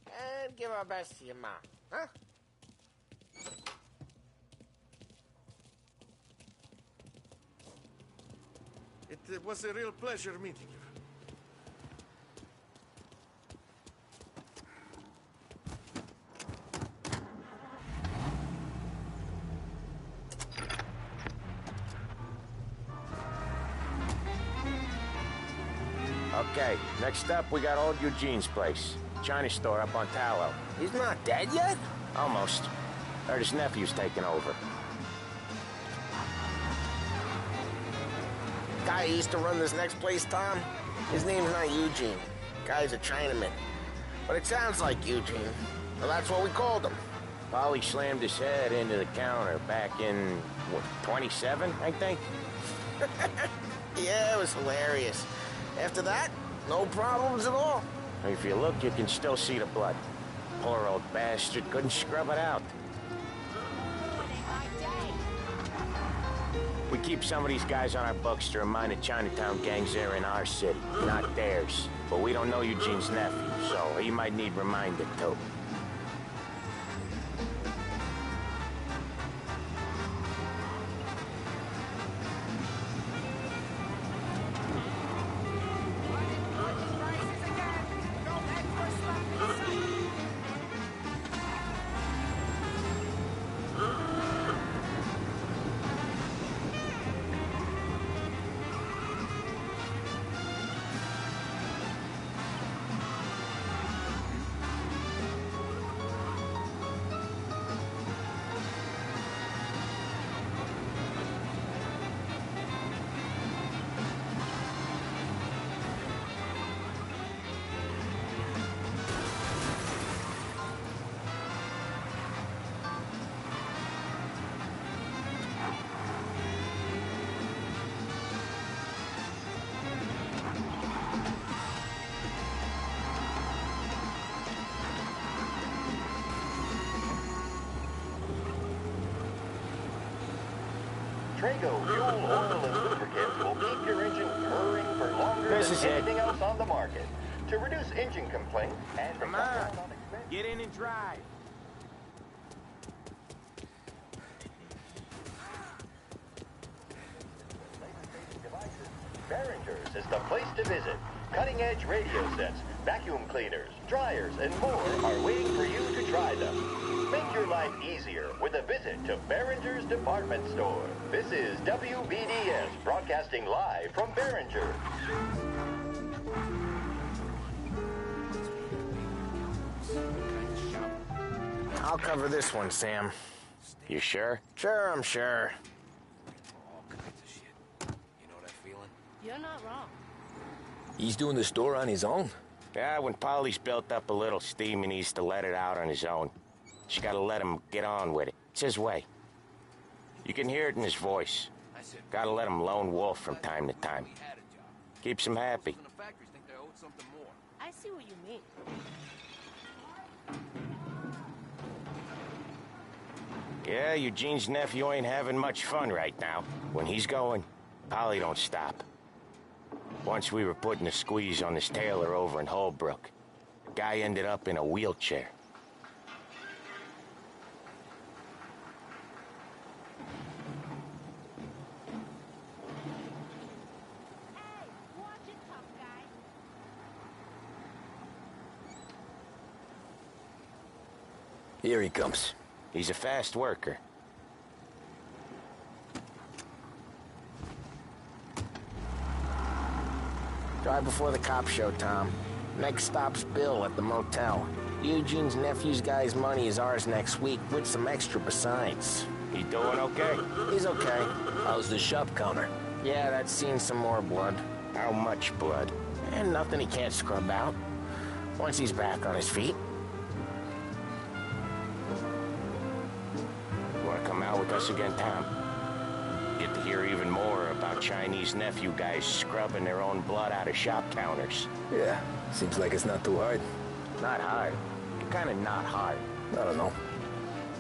And give our best to your mom, huh? It was a real pleasure meeting you. Okay, next up, we got old Eugene's place. China store up on Tallow. He's not dead yet? Almost. Heard his nephew's taking over. Guy who used to run this next place, Tom, his name's not Eugene. Guy's a Chinaman. But it sounds like Eugene. Well, that's what we called him. Polly slammed his head into the counter back in, what, 27, I think? Yeah, it was hilarious. After that, no problems at all. If you look, you can still see the blood. Poor old bastard couldn't scrub it out. We We keep some of these guys on our books to remind the Chinatown gangs they're in our city, not theirs. But we don't know Eugene's nephew, so he might need reminded too. Trago fuel, oil, and lubricants will keep your engine purring for longer than anything else on the market. To reduce engine complaints and to cut down on expenses. Get in and drive. Behringer's is the place to visit. Cutting-edge radio sets, vacuum cleaners, dryers, and more are waiting for you to try them. Make your life easier with a visit to Behringer's department store. This is WBDS broadcasting live from Behringer. I'll cover this one, Sam. You sure? Sure, I'm sure. You're not wrong. He's doing the store on his own? Yeah, when Polly's built up a little steam, he needs to let it out on his own. Just gotta let him get on with it. It's his way. You can hear it in his voice. Gotta let him lone wolf from time to time. Keeps him happy. I see what you mean. Yeah, Eugene's nephew ain't having much fun right now. When he's going, Polly don't stop. Once we were putting a squeeze on this tailor over in Holbrook. The guy ended up in a wheelchair. Here he comes. He's a fast worker. Drive before the cops show, Tom. Next stop's Bill at the motel. Eugene's nephew's guy's money is ours next week, with some extra besides. He doing okay? He's okay. How's the shop counter? Yeah, that's seen some more blood. How much blood? And nothing he can't scrub out. Once he's back on his feet. Want to come out with us again, Tom? Get to hear even more about Chinese nephew guys scrubbing their own blood out of shop counters. Yeah, seems like it's not too hard. Not hard. Kind of not hard. I don't know.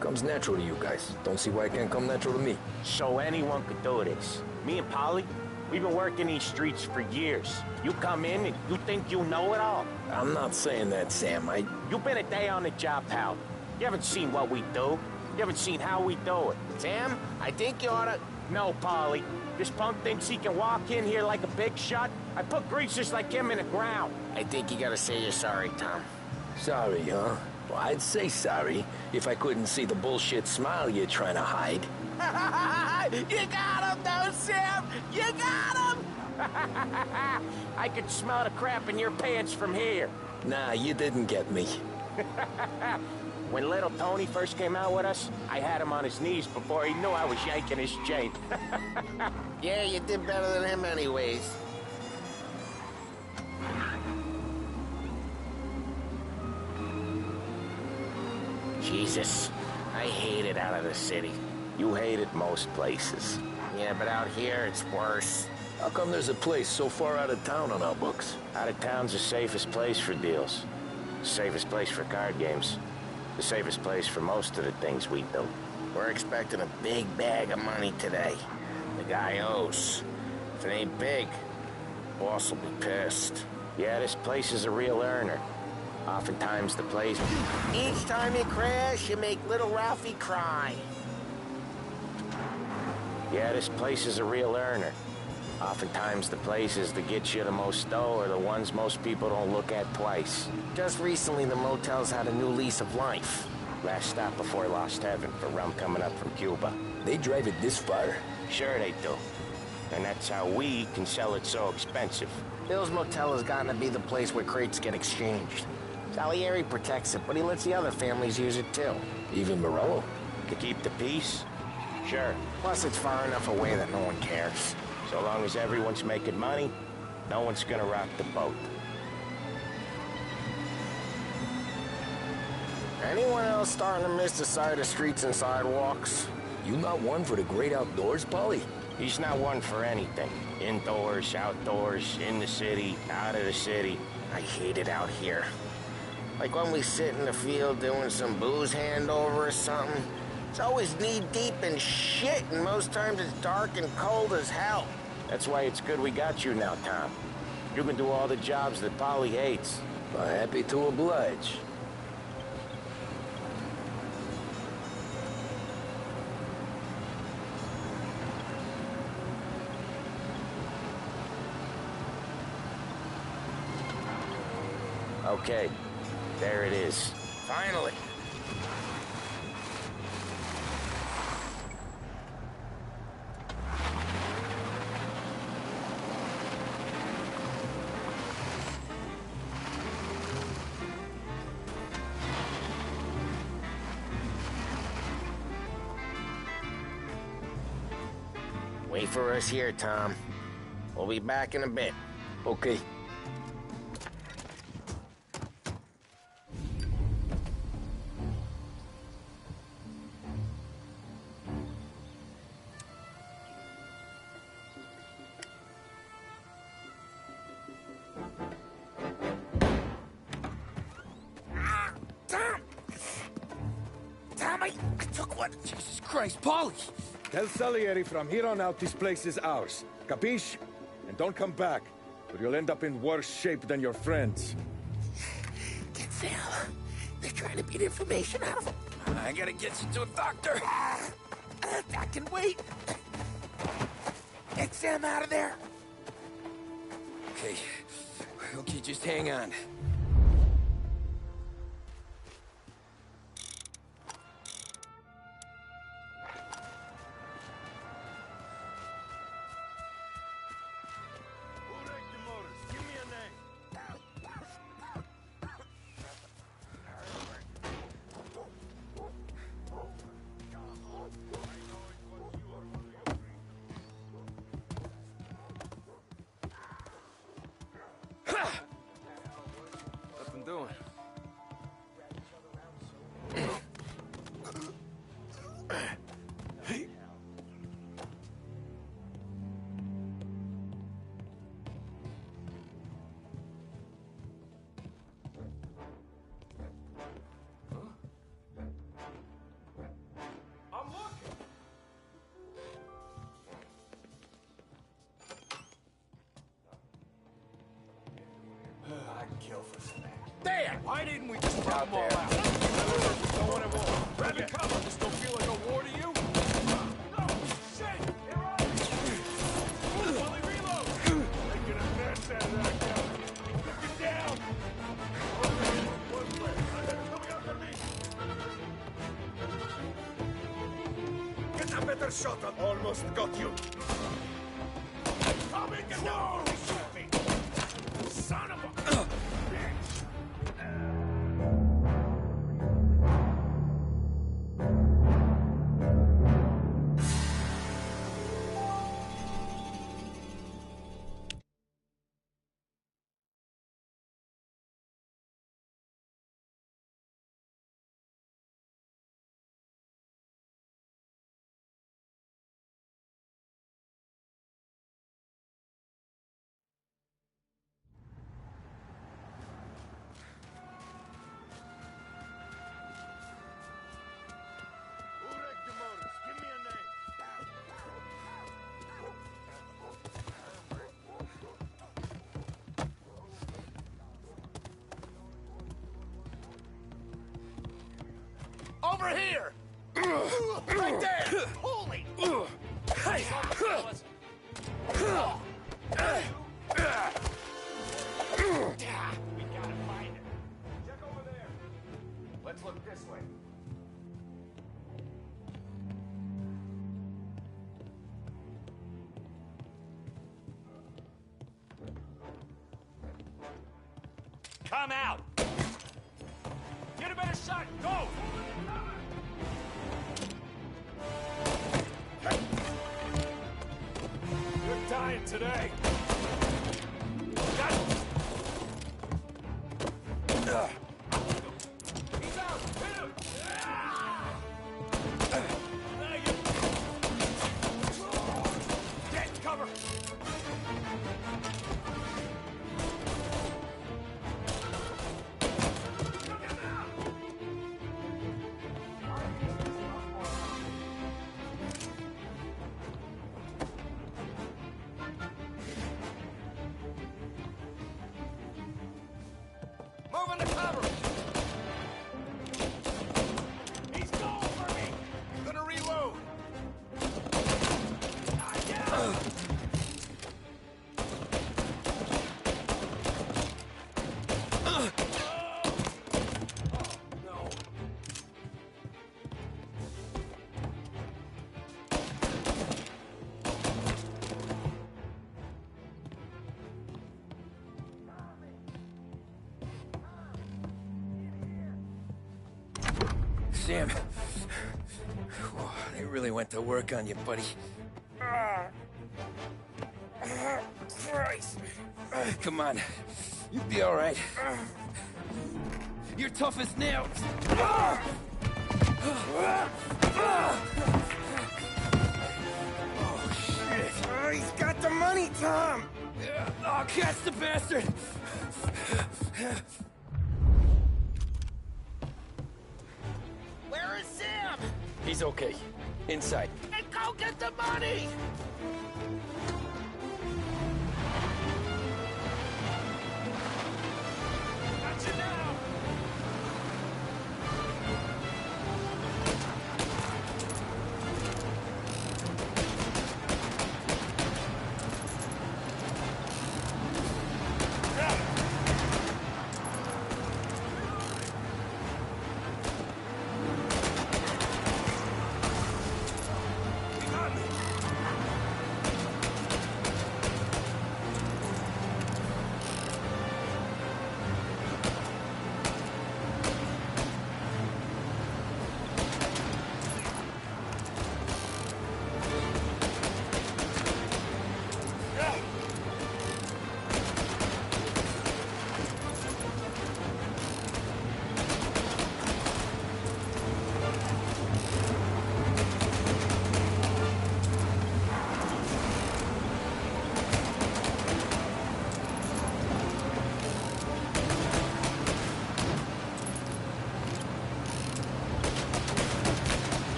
Comes natural to you guys. Don't see why it can't come natural to me. So anyone could do this. Me and Polly, we've been working these streets for years. You come in and you think you know it all. I'm not saying that, Sam. You've been a day on the job, pal. You haven't seen what we do. You haven't seen how we do it. Sam, I think you ought to... No, Polly. This punk thinks he can walk in here like a big shot. I put greasers like him in the ground. I think you gotta say you're sorry, Tom. Sorry, huh? Well, I'd say sorry if I couldn't see the bullshit smile you're trying to hide. You got him, though, Sam! You got him! I could smell the crap in your pants from here. Nah, you didn't get me. When little Tony first came out with us, I had him on his knees before he knew I was yanking his chain. Yeah, you did better than him anyways. Jesus, I hate it out of the city. You hate it most places. Yeah, but out here, it's worse. How come there's a place so far out of town on our books? Out of town's the safest place for deals. The safest place for card games. The safest place for most of the things we do. We're expecting a big bag of money today. The guy owes. If it ain't big, boss will be pissed. Yeah, this place is a real earner. Oftentimes the place... Each time you crash, you make little Ralphie cry. Yeah, this place is a real earner. Oftentimes the places that get you the most dough are the ones most people don't look at twice. Just recently, the motel's had a new lease of life. Last stop before Lost Heaven for rum coming up from Cuba. They drive it this far? Sure they do. And that's how we can sell it so expensive. Bill's Motel has gotten to be the place where crates get exchanged. Salieri protects it, but he lets the other families use it too. Even Morello? To keep the peace? Sure. Plus, it's far enough away that no one cares. So long as everyone's making money, no one's gonna rock the boat. Anyone else starting to miss the side of streets and sidewalks? You not one for the great outdoors, Polly? He's not one for anything. Indoors, outdoors, in the city, out of the city. I hate it out here. Like when we sit in the field doing some booze handover or something. It's always knee-deep in shit, and most times it's dark and cold as hell. That's why it's good we got you now, Tom. You can do all the jobs that Polly hates. Well, happy to oblige. Okay, there it is. Finally. Wait for us here, Tom. We'll be back in a bit. Okay. I took one. Jesus Christ, Polly! Tell Salieri from here on out this place is ours. Capiche? And don't come back, or you'll end up in worse shape than your friends. Get Sal. They're trying to beat information out of him. I gotta get you to a doctor. I can wait. Get Sam out of there. Okay. Okay, just hang on. Doing? I'm looking. I'd kill for snacks. There! Why didn't we just drop them all out? Don't want them all. Grab your cover. This don't feel like a war to you? No! Shit! Here I am! While they reload! Making a mess out of that guy. Look it down! One place. Coming up to me! Get a better shot. I almost got you. Tommy, get down! Shoot me! Son of a... over here! Right there! Holy! Hey! We gotta find it. Check over there. Let's look this way. Come out! Get a better shot! Go! You're dying today. Got it. He's out! Hit him! Get in cover! Moving to cover! He's going for me! Gonna reload! No. Sam. They really went to work on you, buddy. Christ! Come on. You'll be all right. You're tough as nails. Oh, shit. He's got the money, Tom. Oh, catch the bastard. Where is Sam? He's okay. Inside. And go get the money! Got you now!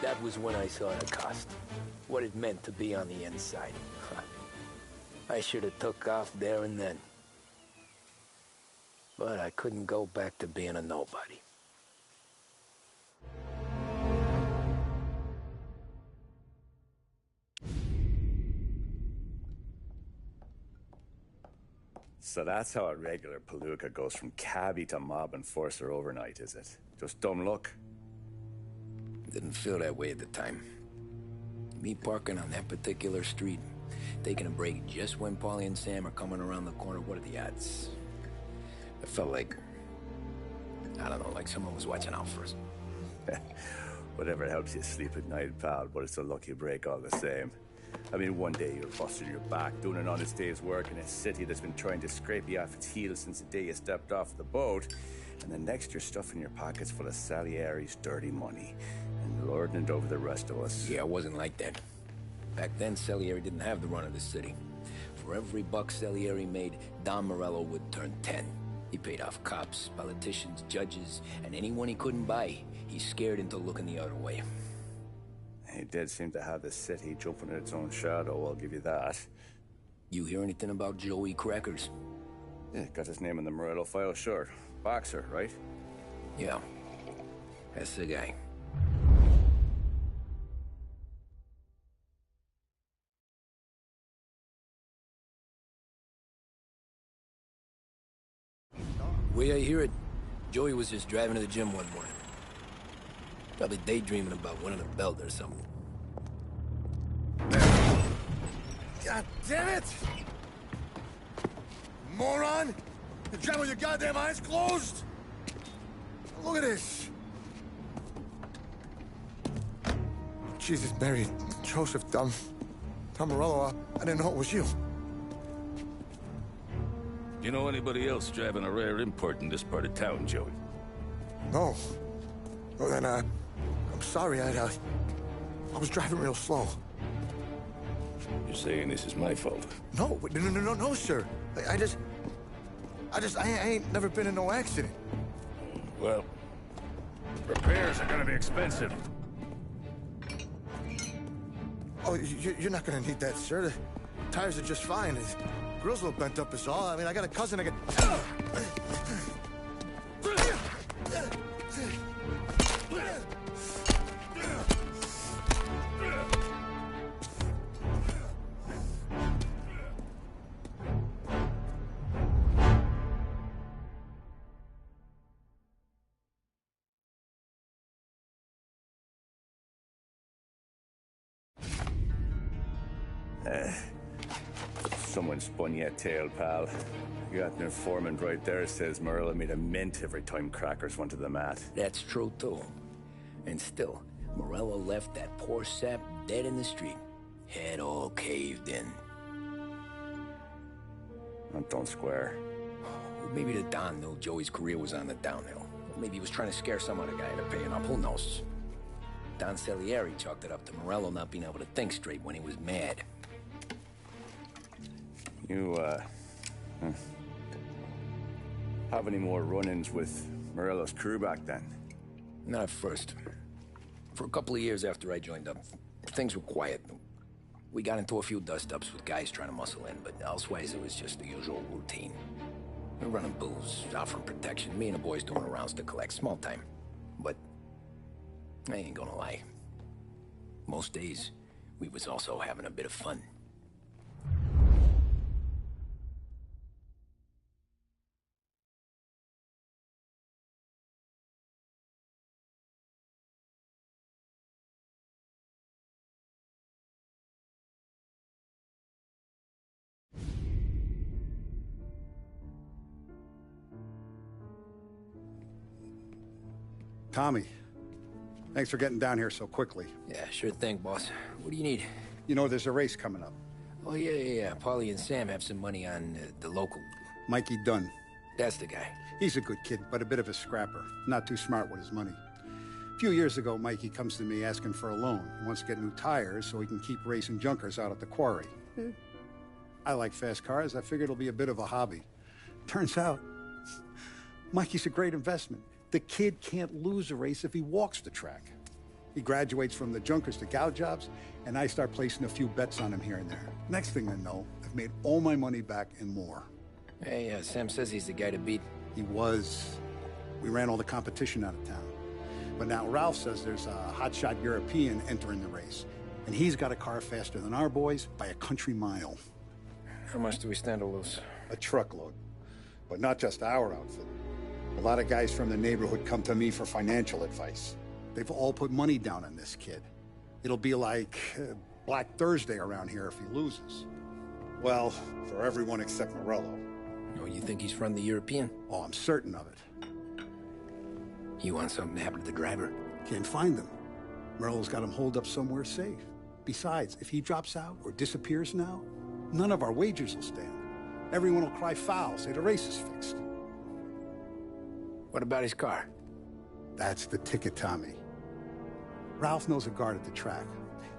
That was when I saw the cost. What it meant to be on the inside. I should have took off there and then. But I couldn't go back to being a nobody. So that's how a regular palooka goes from cabbie to mob enforcer overnight, is it? Just dumb luck? Didn't feel that way at the time. Me parking on that particular street, taking a break just when Paulie and Sam are coming around the corner, what are the odds? I felt like, I don't know, like someone was watching out for us. Whatever helps you sleep at night, pal, but it's a lucky break all the same. I mean, one day you're busting your back, doing an honest day's work in a city that's been trying to scrape you off its heels since the day you stepped off the boat, and the next you're stuffing your pockets full of Salieri's dirty money and lording it over the rest of us. Yeah, it wasn't like that. Back then, Salieri didn't have the run of the city. For every buck Salieri made, Don Morello would turn 10. He paid off cops, politicians, judges, and anyone he couldn't buy, he scared into looking the other way. He did seem to have the city jumping in its own shadow, I'll give you that. You hear anything about Joey Crackers? Yeah, got his name in the Morello file, sure. Boxer, right? Yeah. That's the guy. Way I hear it, Joey was just driving to the gym one morning. Probably daydreaming about winning a belt or something. God damn it! Moron! You drive with your goddamn eyes closed? Look at this! Jesus, Mary, Joseph, Tom Morello, I didn't know it was you. You know anybody else driving a rare import in this part of town, Joey? No. Well, then, I'm sorry, I was driving real slow. You're saying this is my fault? No, sir. I ain't never been in no accident. Well, repairs are gonna be expensive. Oh, you're not gonna need that, sir. The tires are just fine. The grill's a little bent up is all. I mean, I got a cousin I got... Someone spun you a tale, pal. You got an informant right there says Morello made a mint every time Crackers went to the mat. That's true, too. And still, Morello left that poor sap dead in the street. Head all caved in. That don't square. Maybe the Don knew Joey's career was on the downhill. Maybe he was trying to scare some other guy into paying up. Who knows? Don Salieri chalked it up to Morello not being able to think straight when he was mad. You, have any more run-ins with Morello's crew back then? Not at first. For a couple of years after I joined up, things were quiet. We got into a few dust-ups with guys trying to muscle in, but elsewise it was just the usual routine. We're running booze, offering protection, me and the boys doing the rounds to collect, small time. But I ain't gonna lie. Most days, we was also having a bit of fun. Tommy, thanks for getting down here so quickly. Yeah, sure thing, boss. What do you need? You know, there's a race coming up. Oh, yeah. Paulie and Sam have some money on the local. Mikey Dunn. That's the guy. He's a good kid, but a bit of a scrapper. Not too smart with his money. A few years ago, Mikey comes to me asking for a loan. He wants to get new tires so he can keep racing junkers out at the quarry. I like fast cars. I figured it'll be a bit of a hobby. Turns out, Mikey's a great investment. The kid can't lose a race if he walks the track. He graduates from the junkers to gal jobs, and I start placing a few bets on him here and there. Next thing I know, I've made all my money back and more. Hey, Sam says he's the guy to beat. He was. We ran all the competition out of town. But now Ralph says there's a hotshot European entering the race, and he's got a car faster than our boys by a country mile. How much do we stand to lose? A truckload. But not just our outfit. A lot of guys from the neighborhood come to me for financial advice. They've all put money down on this kid. It'll be like Black Thursday around here if he loses. Well, for everyone except Morello. Oh, you think he's from the European? Oh, I'm certain of it. You want something to happen to the driver? Can't find him. Morello's got him holed up somewhere safe. Besides, if he drops out or disappears now, none of our wagers will stand. Everyone will cry foul, say the race is fixed. What about his car? That's the ticket, Tommy. Ralph knows a guard at the track.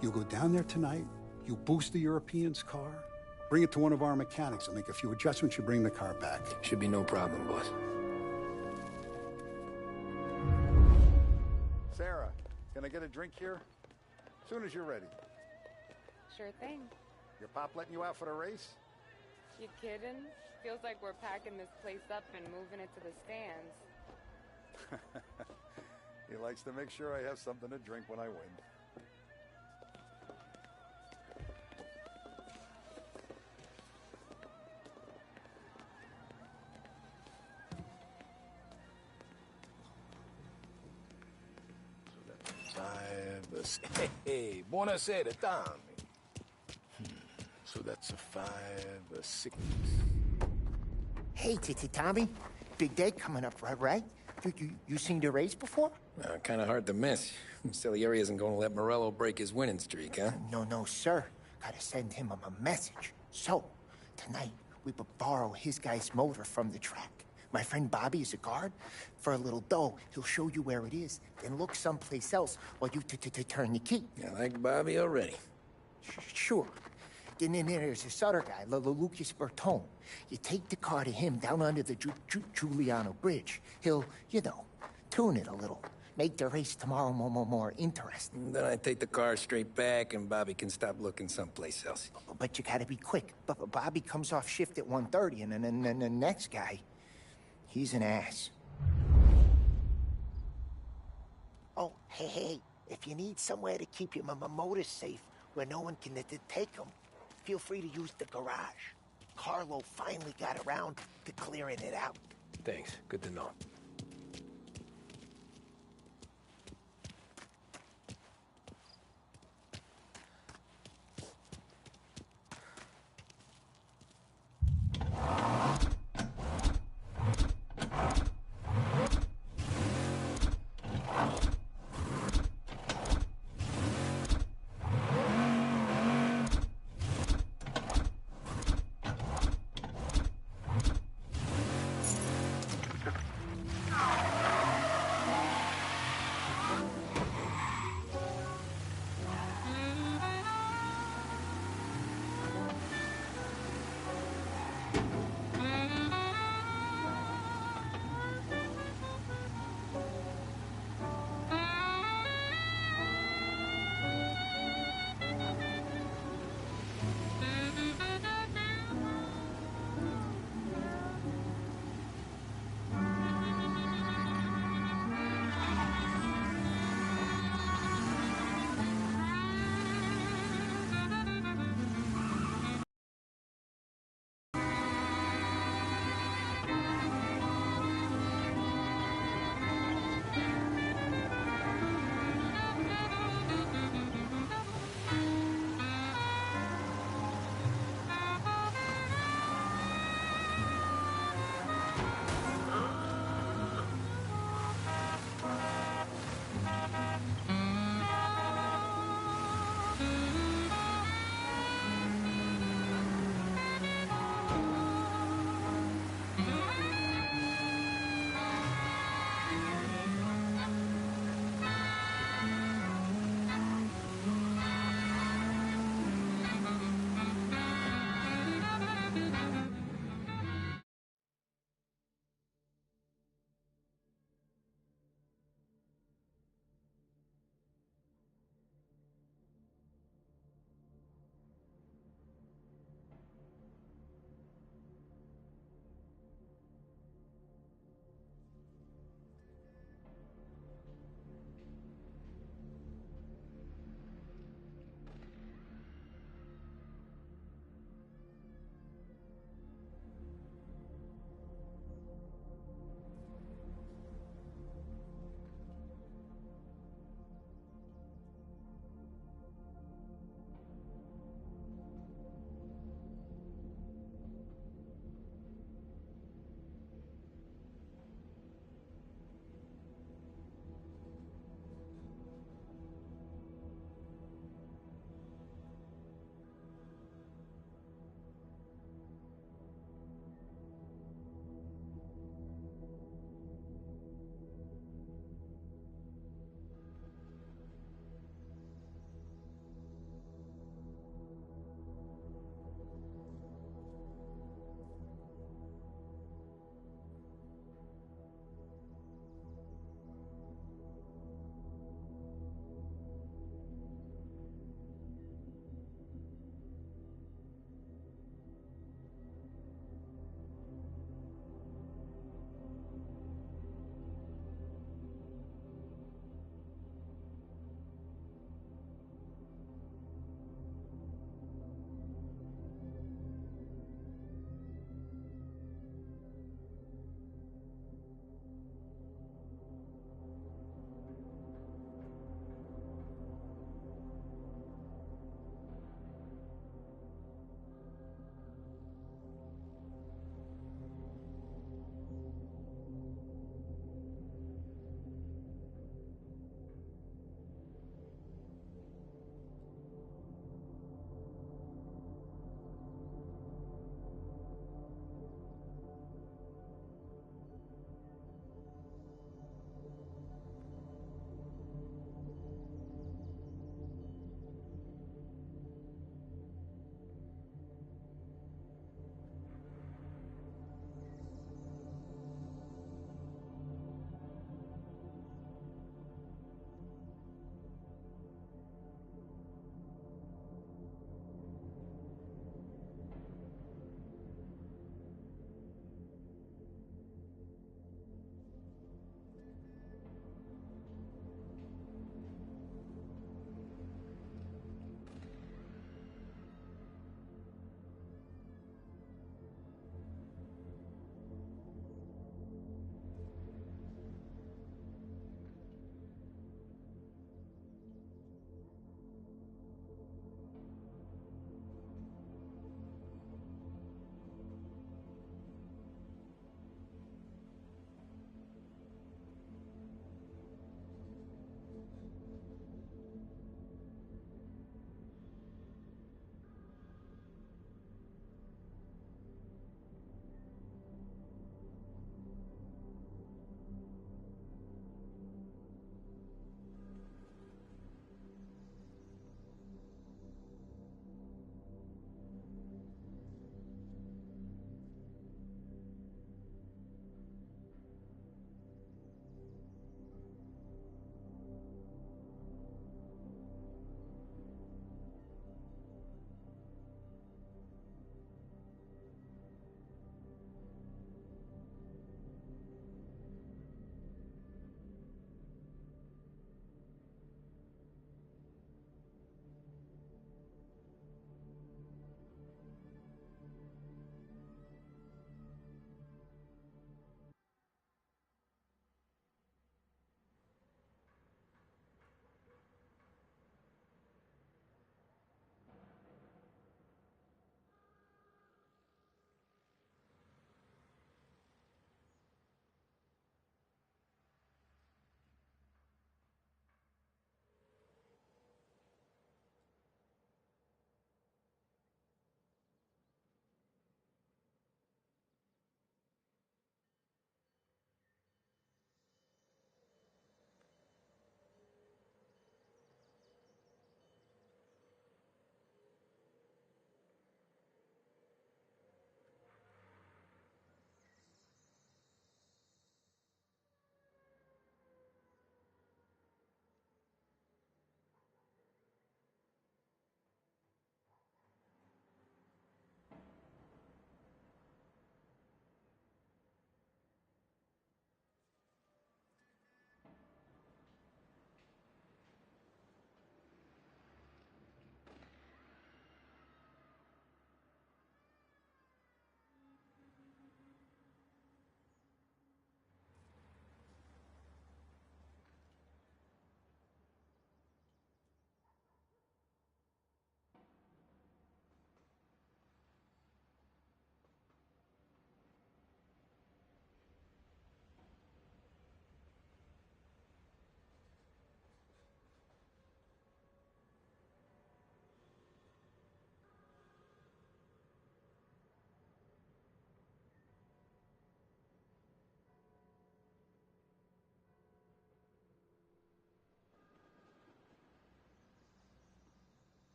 You go down there tonight, you boost the European's car, bring it to one of our mechanics, and make a few adjustments, you bring the car back. Should be no problem, boss. Sarah, can I get a drink here? Soon as you're ready. Sure thing. Your pop letting you out for the race? You kidding? Feels like we're packing this place up and moving it to the stands. He likes to make sure I have something to drink when I win. Hey, buonasera, Tommy. So that's a 5 or 6. Hey, Tommy. Big day coming up, right? You seen the race before? Kind of hard to miss. Salieri isn't going to let Morello break his winning streak, huh? No, sir. Gotta send him a message. So, tonight, we borrow his guy's motor from the track. My friend Bobby is a guard. For a little dough, he'll show you where it is, then look someplace else while you turn the key. I like Bobby already. Sure. Then there's this other guy, Lucas Bertone. You take the car to him down under the Giuliano Bridge. He'll, tune it a little. Make the race tomorrow more interesting. Then I take the car straight back and Bobby can stop looking someplace else. But you gotta be quick. Bobby comes off shift at 1:30, and then the next guy, he's an ass. Oh, hey, if you need somewhere to keep your motor safe where no one can take them, feel free to use the garage. Carlo finally got around to clearing it out. Thanks. Good to know.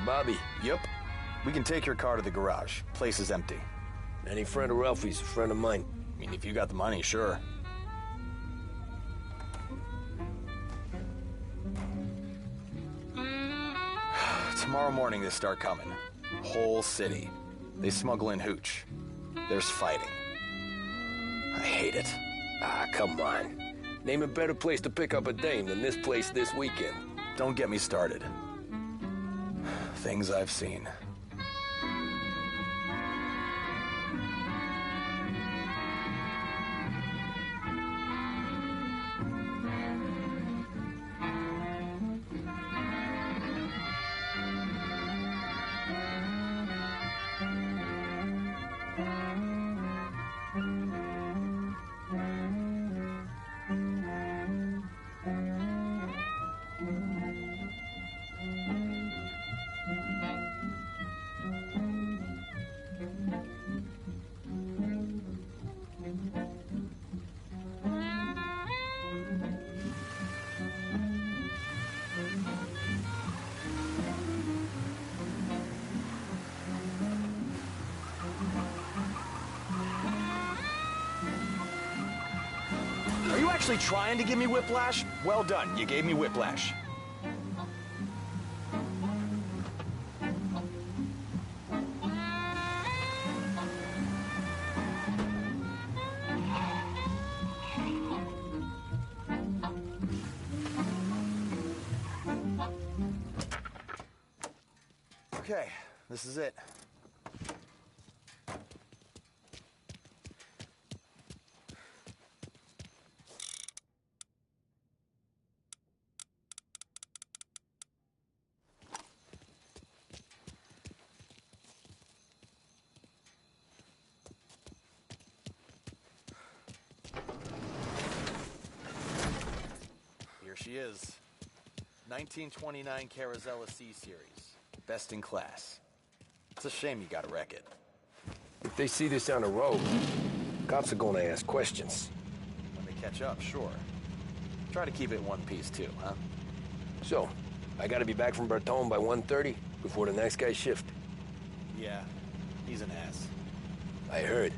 Bobby. Yep. We can take your car to the garage. Place is empty. Any friend of Ralphie's, a friend of mine. I mean, if you got the money, sure. Tomorrow morning they start coming. Whole city. They smuggle in hooch. There's fighting. I hate it. Ah, come on. Name a better place to pick up a dame than this place this weekend. Don't get me started. Things I've seen. Are you actually trying to give me whiplash? Well done, you gave me whiplash. Okay, this is it. Here she is. 1929 Carazella C-Series. Best in class. It's a shame you gotta wreck it. If they see this on the road, cops are gonna ask questions. When they catch up, sure. Try to keep it one piece too, huh? So, I gotta be back from Bertone by 1:30 before the next guy shift. Yeah, he's an ass. I heard.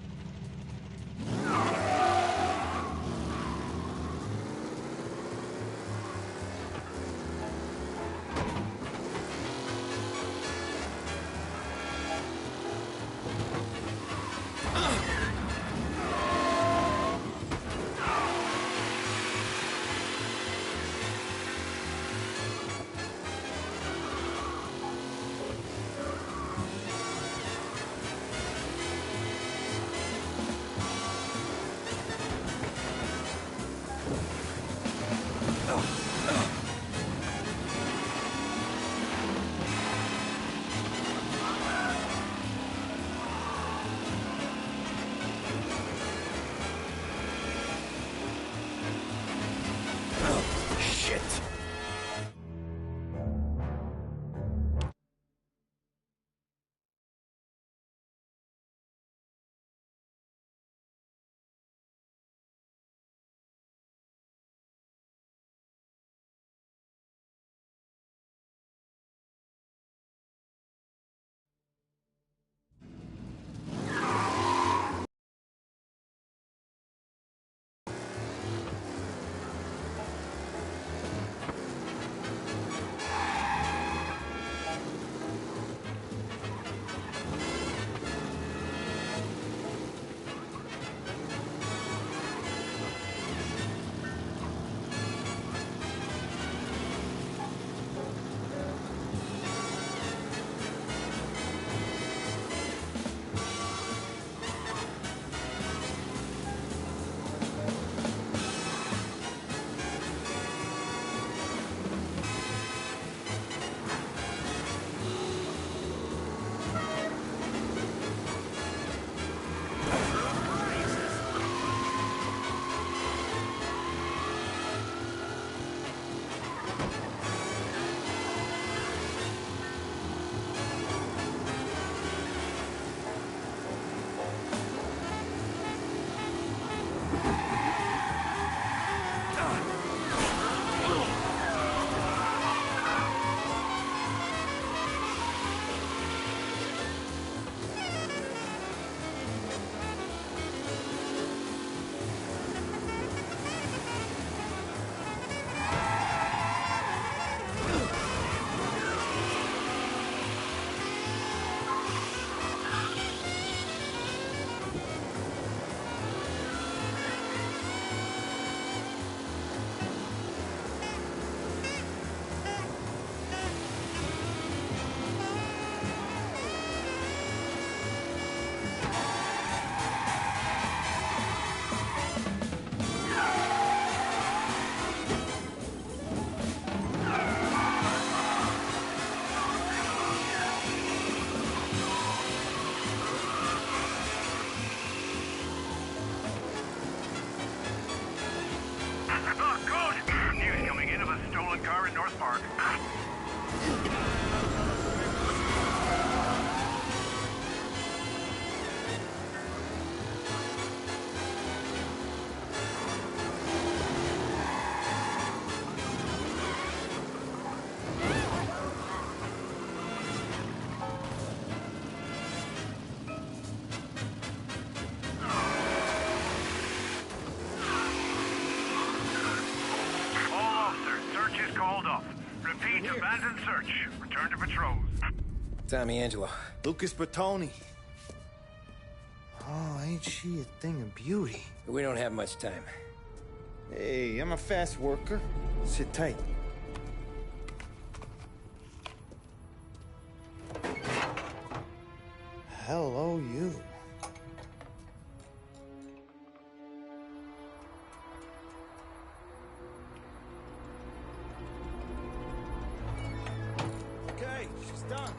Moving car in North Park. Abandoned search. Return to patrols. Tommy Angelo. Lucas Bertoni. Oh, ain't she a thing of beauty? We don't have much time. Hey, I'm a fast worker. Sit tight. Hello, you. Okay, she's done.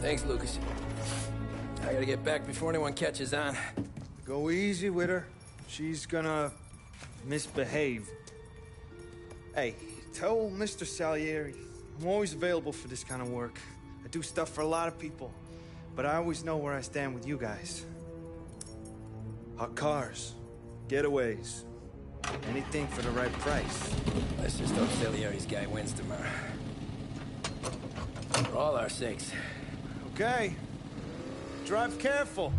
Thanks, Lucas. I gotta get back before anyone catches on. Go easy with her. She's gonna misbehave. Hey, tell Mr. Salieri I'm always available for this kind of work. I do stuff for a lot of people, but I always know where I stand with you guys. Hot cars, getaways, anything for the right price. Let's just hope Salieri's guy wins tomorrow. For all our sakes. Okay. Drive careful.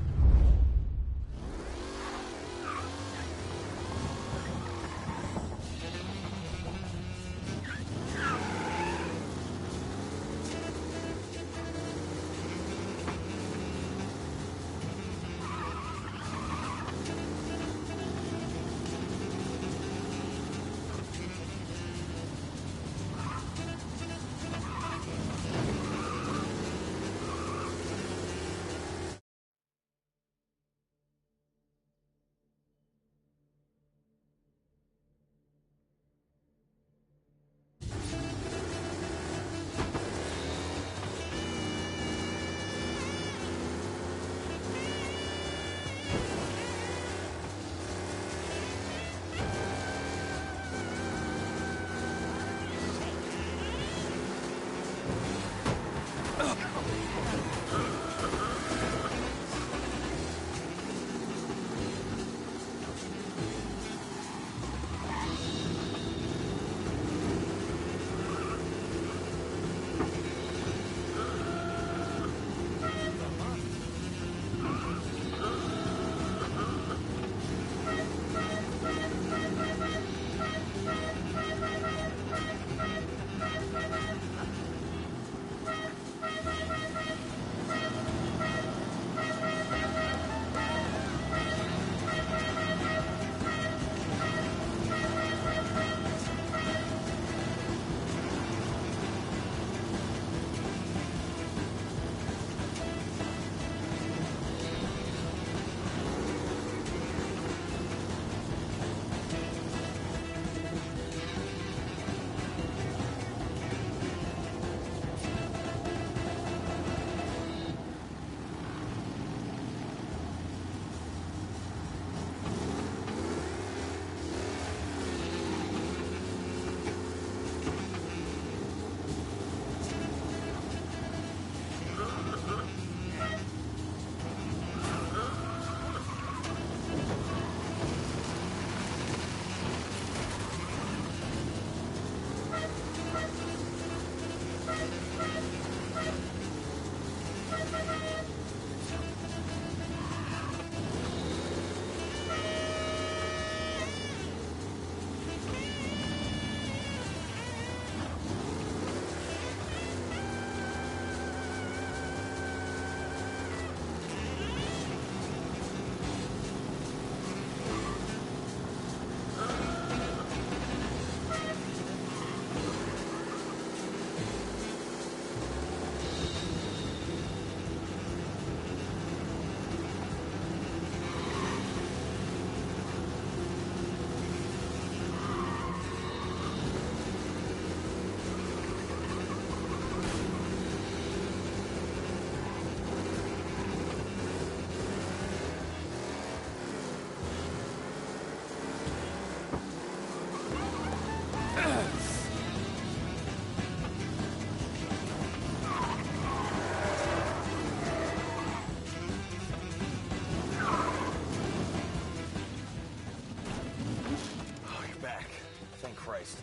Christ.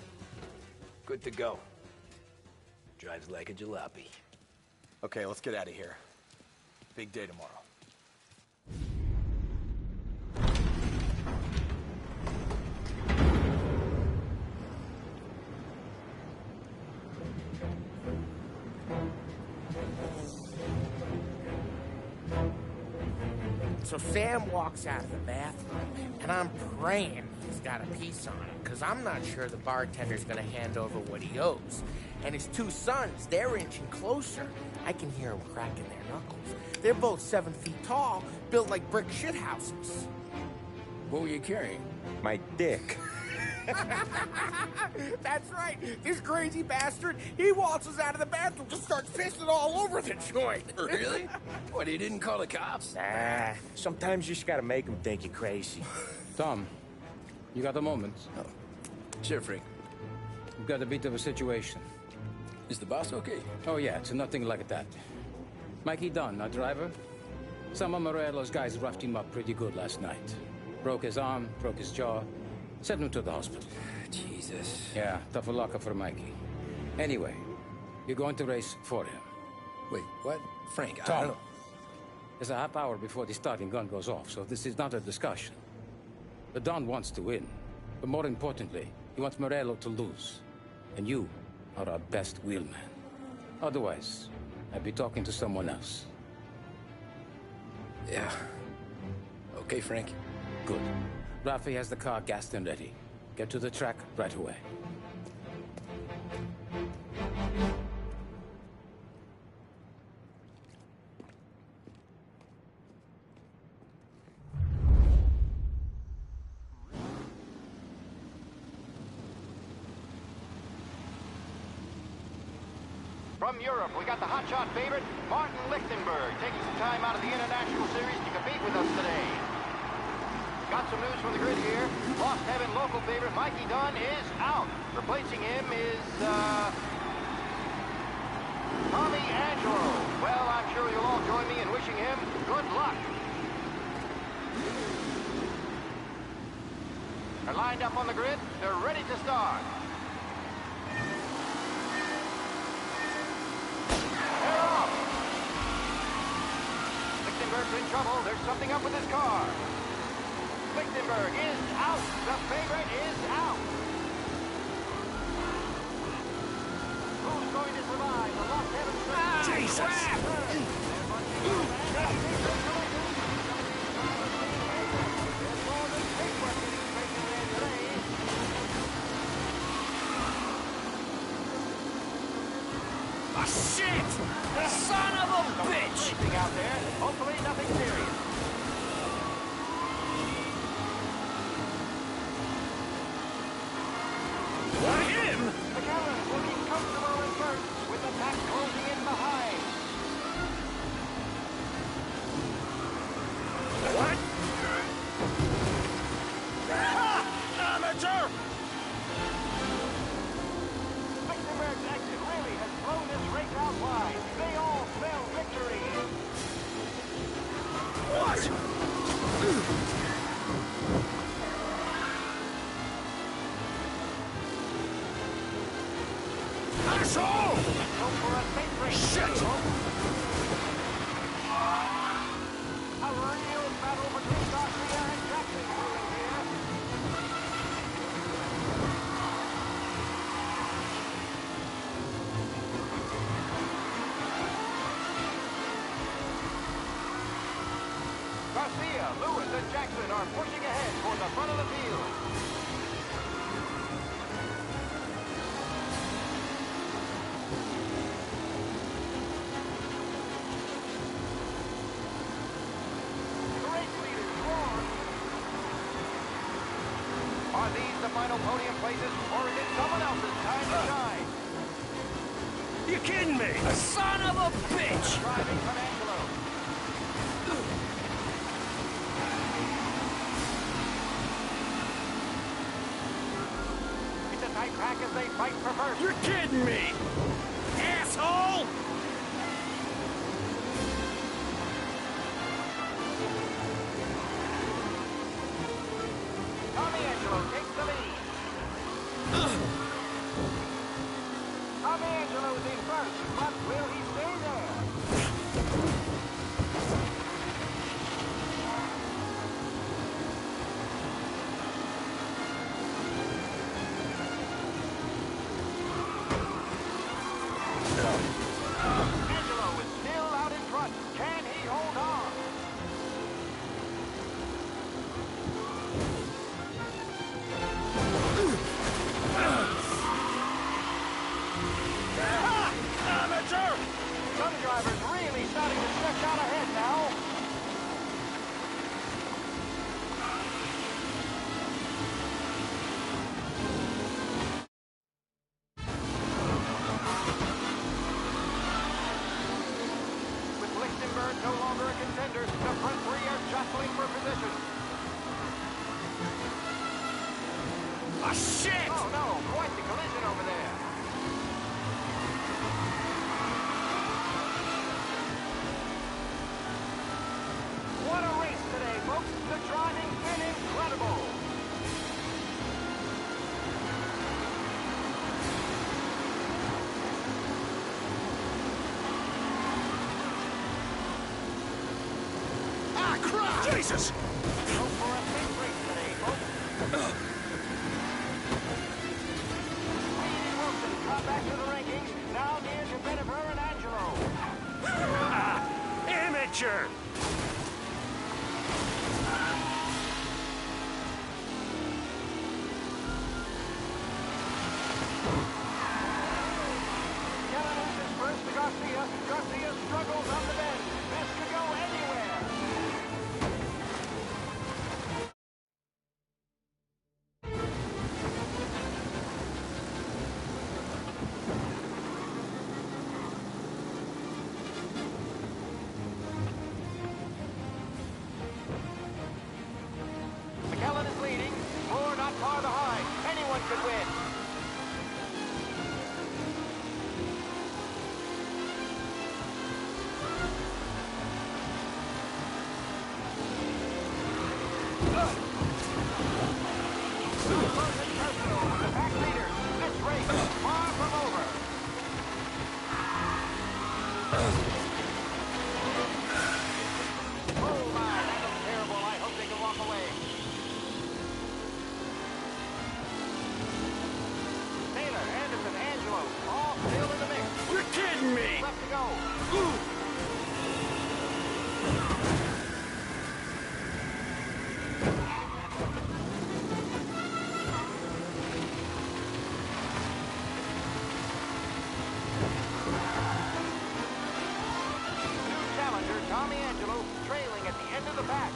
Good to go. Drives like a jalopy. Okay, let's get out of here. Big day tomorrow. So Sam walks out of the bathroom, and I'm praying he's got a piece on him, because I'm not sure the bartender's going to hand over what he owes. And his two sons, they're inching closer. I can hear them cracking their knuckles. They're both 7 feet tall, built like brick shithouses. What were you carrying? My dick. That's right. This crazy bastard, he waltzes out of the bathroom, just starts pissing all over the joint. Really? What, he didn't call the cops? Nah, sometimes you just gotta make them think you're crazy. Tom, you got a moment? Oh. Sure, Frank. We've got a bit of a situation. Is the boss okay? Oh, yeah, it's nothing like that. Mikey Dunn, our driver. Some of Morello's guys roughed him up pretty good last night. Broke his arm, broke his jaw. Sent him to the hospital. Jesus. Yeah, tough luck for Mikey. Anyway, you're going to race for him. Wait, what? Frank, I Tom, don't know. there's a half hour before the starting gun goes off, so this is not a discussion. The Don wants to win, but more importantly, he wants Morello to lose. And you are our best wheelman. Otherwise, I'd be talking to someone else. Yeah. Okay, Frank. Good. Rafi has the car gassed and ready. Get to the track right away. From Europe, we got the hotshot favorite, Martin Lichtenberg, taking some time out of the International Series to compete with us today. Got some news from the grid here. Lost Heaven local favorite Mikey Dunn is out. Replacing him is, Tommy Angelo. Well, I'm sure you'll all join me in wishing him good luck. They're lined up on the grid. They're ready to start. They're off. Lichtenberg's in trouble. There's something up with his car. Lichtenberg is out. The favorite is out. Who's going to survive? The Lost Heaven. Jesus! Oh, shit! Son of a bitch! Out there. Hopefully nothing serious. Him? McAllen's looking comfortable in first, with the pack closing in behind. What? Amateur! Lichtenberg's exit really has blown this race out wide. They all smell victory. What? Asshole! Go for a safe race. Shit! A real battle between Garcia and Jackson brewing here. Garcia, Lewis, and Jackson are pushing ahead toward the front of the field. Are these the final podium places, or is it someone else's time to shine? You kidding me? A son of a bitch! Driving from Angelo. It's a tight pack as they fight for first. You're kidding me! Asshole! Tommy Angelo takes the lead. thing first, but will he stay there? Angelo is still out in front. Can he hold on? Amateur! Some drivers really starting to stretch out ahead now. With Lichtenberg no longer a contender, the front three are jostling for position. Ah, shit! Oh no, quite the collision over there. What a race today, folks. The driving's been incredible. Ah, crap! Jesus! Go for a big race today, folks. Wilson got back to the rankings, now near to Bennifer and Angelo. Amateur! Kellen loses first to Garcia. Garcia struggles on the bend. This could go anywhere. McKellen is leading. Moore not far behind. Anyone could win. The pack leader. This race is far from over. Oh my, that was terrible. I hope they can walk away. Taylor, Anderson, Angelo, all still in the mix. You're kidding me! Left to go. New challenger, Tommy Angelo, trailing at the end of the pack.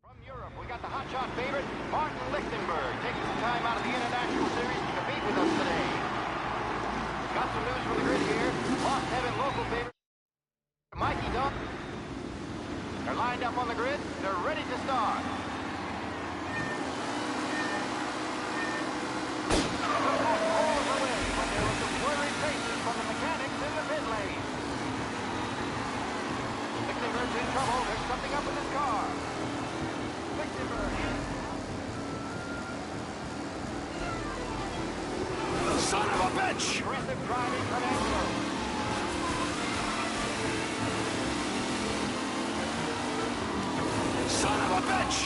From Europe, we got the hotshot favorite, Martin Lichtenberg, taking some time out of the International Series to compete with us today. Got some news from the grid here. Lost Heaven local favorite, Mikey Duff. They're lined up on the grid. They're ready to start. All of the way, but there were some worried faces from the mechanics in the pit lane. Lichtenberg's in trouble. There's something up with his car. Son of a bitch! Aggressive driving from Angelo. Son of a bitch!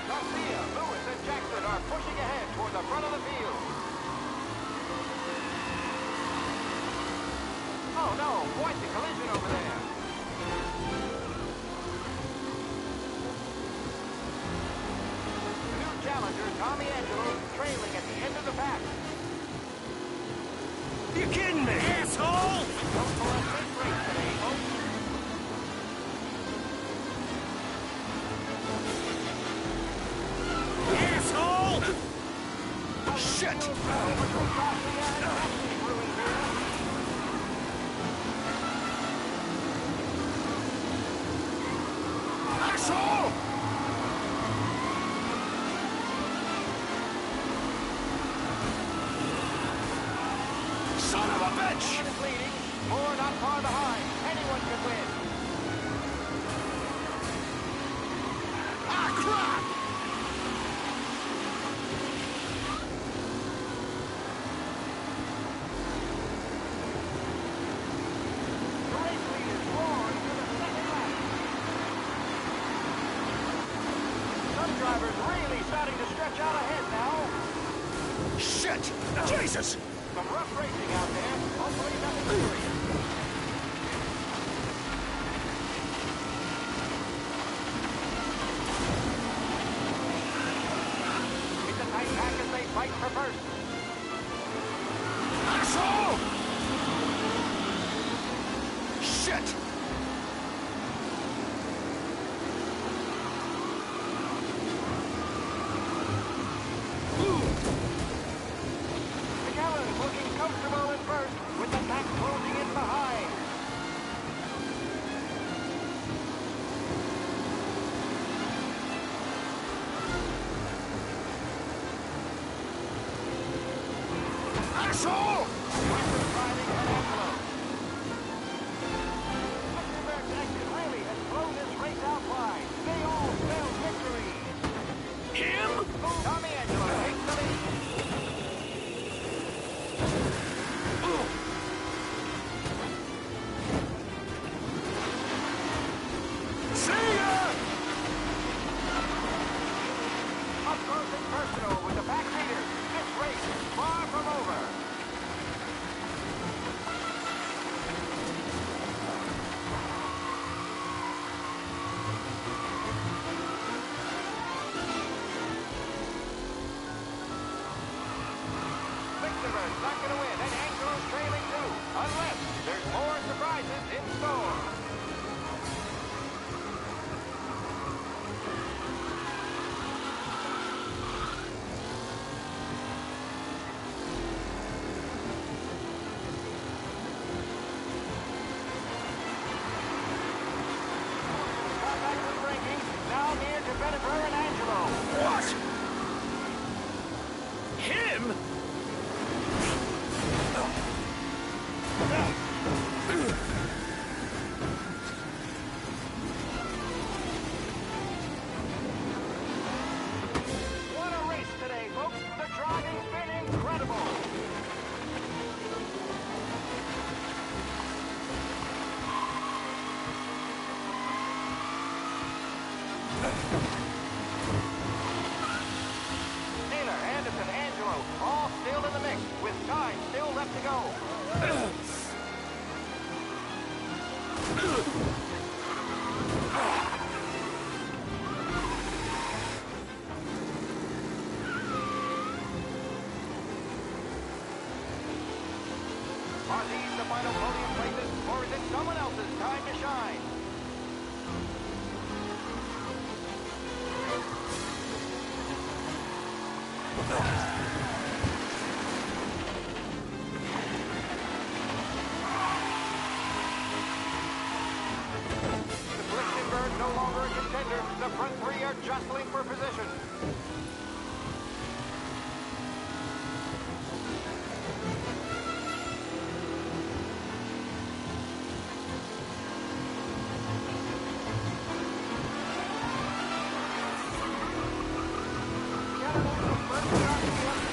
Garcia, Lewis, and Jackson are pushing ahead toward the front of the field. Oh no, quite the collision over there. Tommy Angelo trailing at the end of the pack. You kidding me? Asshole! Don't for a big race today, folks. Asshole! Shit! Asshole! Son of a bitch! One is leading, four not far behind. Anyone can win. Ah, crap! The race leaders roar into the second lap. Some drivers really starting to stretch out ahead now. Shit! Jesus! Some rough racing out there. Hopefully nothing serious. It's a tight pack as they fight for first. Asshole! Shit! McAllen's looking comfortable at first, with the pack closing in behind. Asshole! Western driving at Angelo. Lichtenberg's exit really has blown this race out wide. They all spell victory. Him? Tommy Angelo takes the lead. See ya! Up close and personal with the back leader. This race is far from over. Lichtenberg's not going to win, and Angelo's trailing too, unless there's more surprises in store. Now near to Bennifer and Angelo. What? Him? What a race today, folks. The driving's been incredible. Taylor, Anderson, Angelo, all still in the mix, with time still left to go. Are these the final podium places, or is it someone else's time to shine? With Lichtenberg no longer a contender, the front three are jostling for position.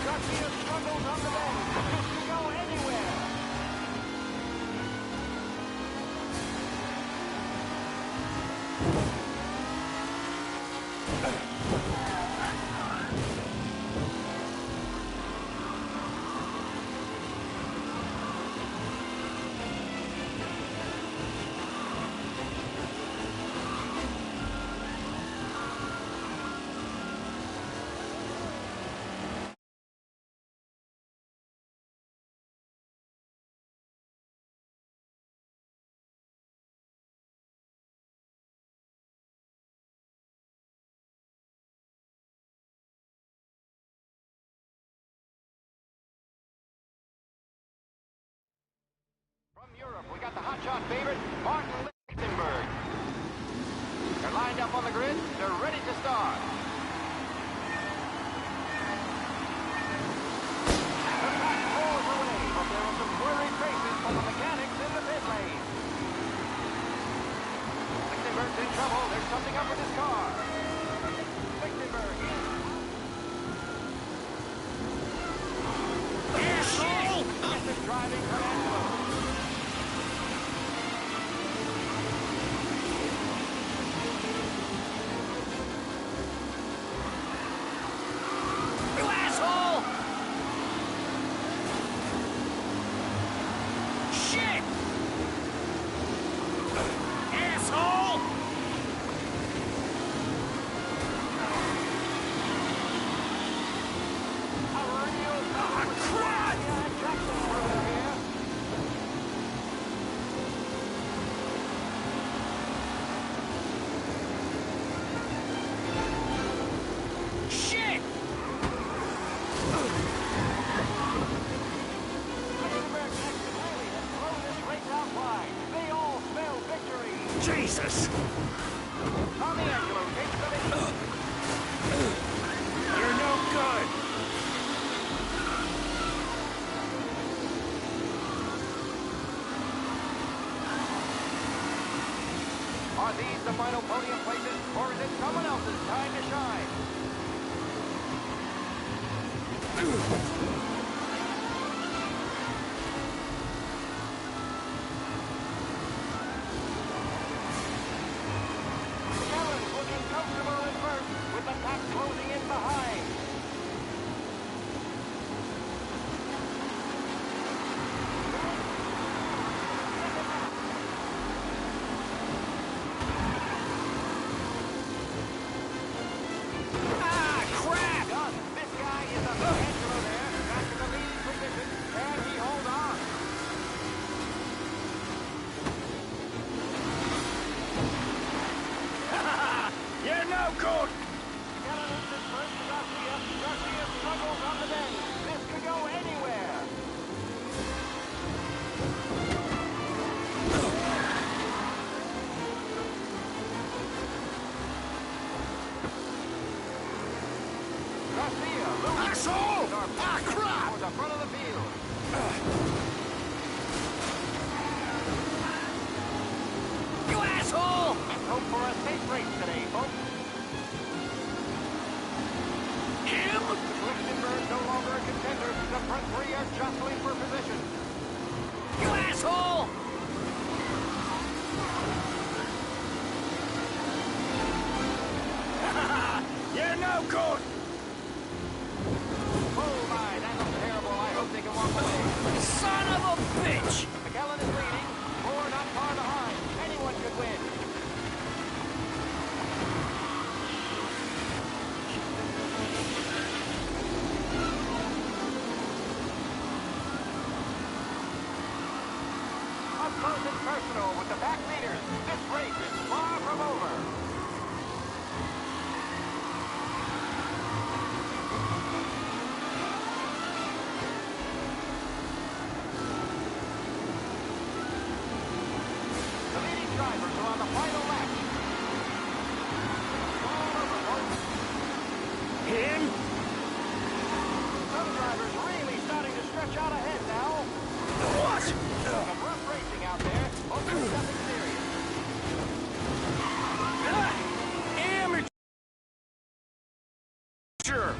Garcia struggles on the bend. This could go anywhere. favorite, Martin Lichtenberg. They're lined up on the grid. They're ready to start. The pack pulls away, but there are some worried faces from the mechanics in the pit lane. Lichtenberg's in trouble. There's something up with his car. Lichtenberg in. Shit! This is driving from Angelo. You asshole! Shit! Asshole! Shit! They all spell victory. Jesus! Tommy Angelo takes the lead. You're no good! Are these the final podium places, or is it someone else's time to shine? Allen's looking comfortable at first, with the pack closing in behind. Ah, crap! Done. This guy is a Angelo there, back in the leading position. Can he hold on? You're no good! Allen is his first to Garcia. Garcia struggles on the bend. This could go anywhere. Garcia, losing Asshole! Ah, crap! For the front of the field. You asshole! Let's hope for a safe race today, folks. Him? Lichtenberg no longer a contender. The front three are jostling for position. You asshole! You're no good! Oh my, that looks terrible. I hope they can walk away. Son of a bitch! McAllen is leading. Moore not far behind. Anyone could win. Up close and personal with the back leaders. This race is far from over. The leading drivers are on the final lap. All over, folks. Him? Some drivers really starting to stretch out ahead now. What? Some rough racing out there. Hopefully nothing serious. Amateur!